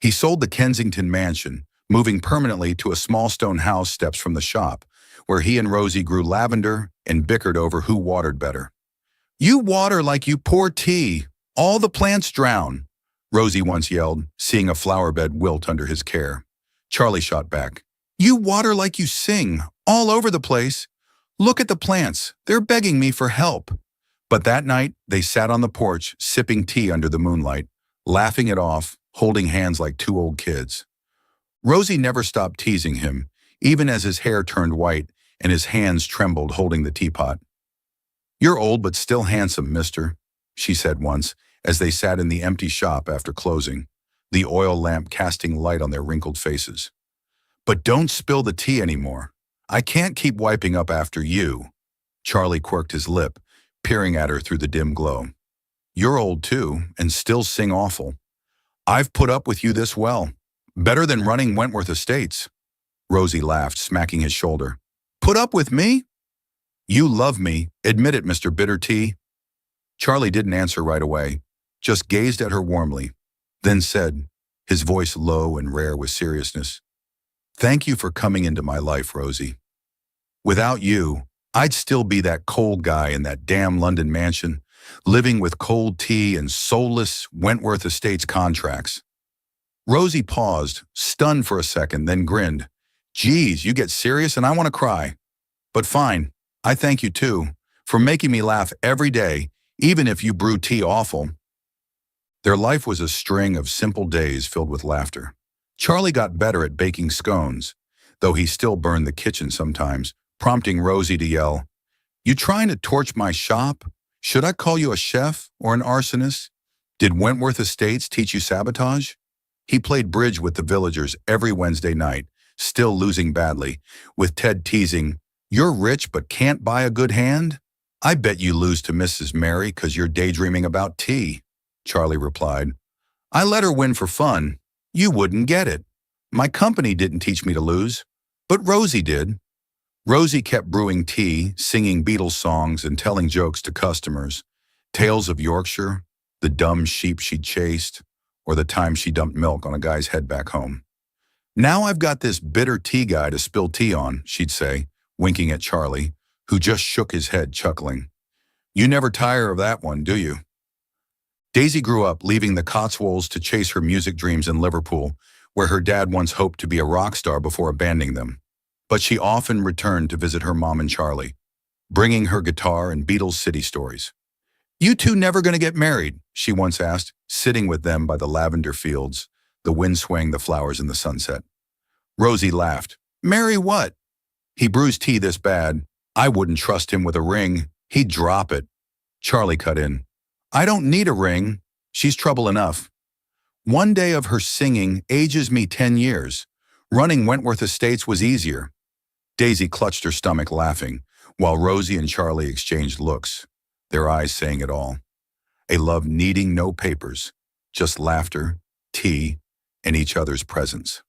He sold the Kensington mansion, moving permanently to a small stone house steps from the shop, where he and Rosie grew lavender and bickered over who watered better. "You water like you pour tea. All the plants drown," Rosie once yelled, seeing a flower bed wilt under his care. Charlie shot back, "You water like you sing, all over the place. Look at the plants. They're begging me for help." But that night, they sat on the porch, sipping tea under the moonlight, laughing it off, holding hands like two old kids. Rosie never stopped teasing him, even as his hair turned white and his hands trembled holding the teapot. "You're old but still handsome, mister," she said once, as they sat in the empty shop after closing, the oil lamp casting light on their wrinkled faces. "But don't spill the tea anymore. I can't keep wiping up after you." Charlie quirked his lip, peering at her through the dim glow. "You're old too, and still sing awful. I've put up with you this well. Better than running Wentworth Estates." Rosie laughed, smacking his shoulder. "Put up with me? You love me. Admit it, Mr. Bitter Tea." Charlie didn't answer right away, just gazed at her warmly, then said, his voice low and rare with seriousness. Thank you for coming into my life, Rosie. Without you, I'd still be that cold guy in that damn London mansion, living with cold tea and soulless Wentworth Estates contracts. Rosie paused, stunned for a second, then grinned. Geez, you get serious and I want to cry. But fine, I thank you too, for making me laugh every day, even if you brew tea awful. Their life was a string of simple days filled with laughter. Charlie got better at baking scones, though he still burned the kitchen sometimes, prompting Rosie to yell, You trying to torch my shop? Should I call you a chef or an arsonist? Did Wentworth Estates teach you sabotage? He played bridge with the villagers every Wednesday night, still losing badly, with Ted teasing, You're rich but can't buy a good hand? I bet you lose to Mrs. Mary 'cause you're daydreaming about tea, Charlie replied. I let her win for fun. You wouldn't get it. My company didn't teach me to lose, but Rosie did. Rosie kept brewing tea, singing Beatles songs and telling jokes to customers. Tales of Yorkshire, the dumb sheep she chased, or the time she dumped milk on a guy's head back home. Now I've got this bitter tea guy to spill tea on, she'd say, winking at Charlie, who just shook his head, chuckling. You never tire of that one, do you? Daisy grew up leaving the Cotswolds to chase her music dreams in Liverpool, where her dad once hoped to be a rock star before abandoning them. But she often returned to visit her mom and Charlie, bringing her guitar and Beatles city stories. You two never gonna get married, she once asked, sitting with them by the lavender fields, the wind swaying the flowers in the sunset. Rosie laughed. Marry what? He brews tea this bad, I wouldn't trust him with a ring. He'd drop it. Charlie cut in. I don't need a ring. She's trouble enough. One day of her singing ages me 10 years. Running Wentworth Estates was easier. Daisy clutched her stomach, laughing, while Rosie and Charlie exchanged looks, their eyes saying it all. A love needing no papers, just laughter, tea, and each other's presence.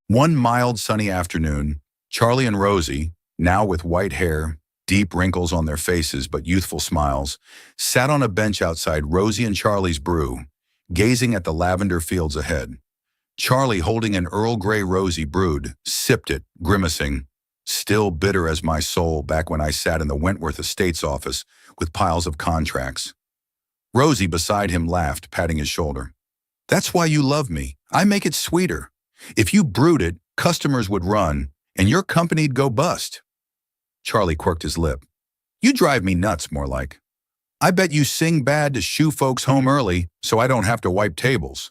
One mild, sunny afternoon, Charlie and Rosie, now with white hair, deep wrinkles on their faces but youthful smiles, sat on a bench outside Rosie and Charlie's brew, gazing at the lavender fields ahead. Charlie, holding an Earl Grey Rosie brewed, sipped it, grimacing, still bitter as my soul back when I sat in the Wentworth Estates office with piles of contracts. Rosie beside him laughed, patting his shoulder. That's why you love me. I make it sweeter. If you brewed it, customers would run, and your company'd go bust. Charlie quirked his lip. You drive me nuts, more like. I bet you sing bad to shoo folks home early so I don't have to wipe tables.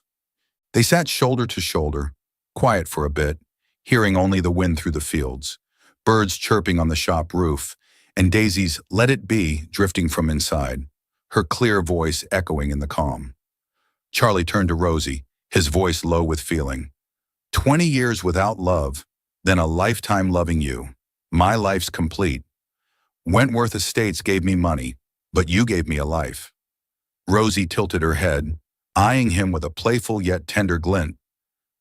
They sat shoulder to shoulder, quiet for a bit, hearing only the wind through the fields, birds chirping on the shop roof, and Daisy's Let It Be drifting from inside, her clear voice echoing in the calm. Charlie turned to Rosie, his voice low with feeling. 20 years without love, then a lifetime loving you. My life's complete. Wentworth Estates gave me money, but you gave me a life. Rosie tilted her head, eyeing him with a playful yet tender glint.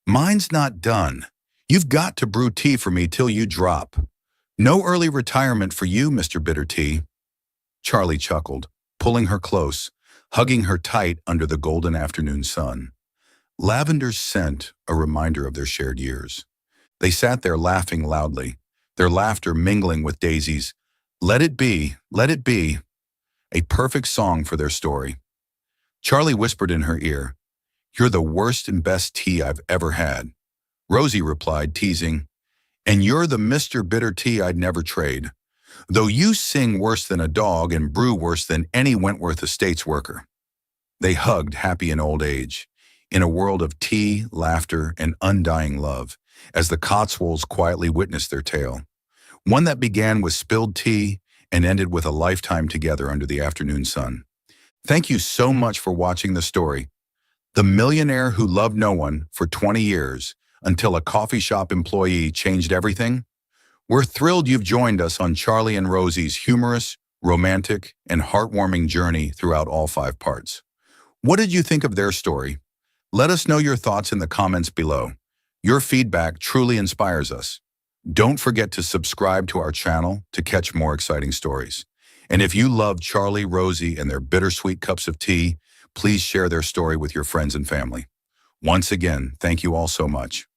Mine's not done. You've got to brew tea for me till you drop. No early retirement for you, Mr. Bitter Tea. Charlie chuckled, pulling her close, hugging her tight under the golden afternoon sun. Lavender's scent, a reminder of their shared years. They sat there laughing loudly, their laughter mingling with Daisy's Let It Be, Let It Be, a perfect song for their story. Charlie whispered in her ear, You're the worst and best tea I've ever had. Rosie replied, teasing, And you're the Mr. Bitter Tea I'd never trade, though you sing worse than a dog and brew worse than any Wentworth Estates worker. They hugged, happy in old age, in a world of tea, laughter, and undying love, as the Cotswolds quietly witnessed their tale. One that began with spilled tea and ended with a lifetime together under the afternoon sun. Thank you so much for watching the story. The Millionaire Who Loved No One for 20 years until a coffee shop employee changed everything. We're thrilled you've joined us on Charlie and Rosie's humorous, romantic, and heartwarming journey throughout all 5 parts. What did you think of their story? Let us know your thoughts in the comments below. Your feedback truly inspires us. Don't forget to subscribe to our channel to catch more exciting stories. And if you love Charlie, Rosie, and their bittersweet cups of tea, please share their story with your friends and family. Once again, thank you all so much.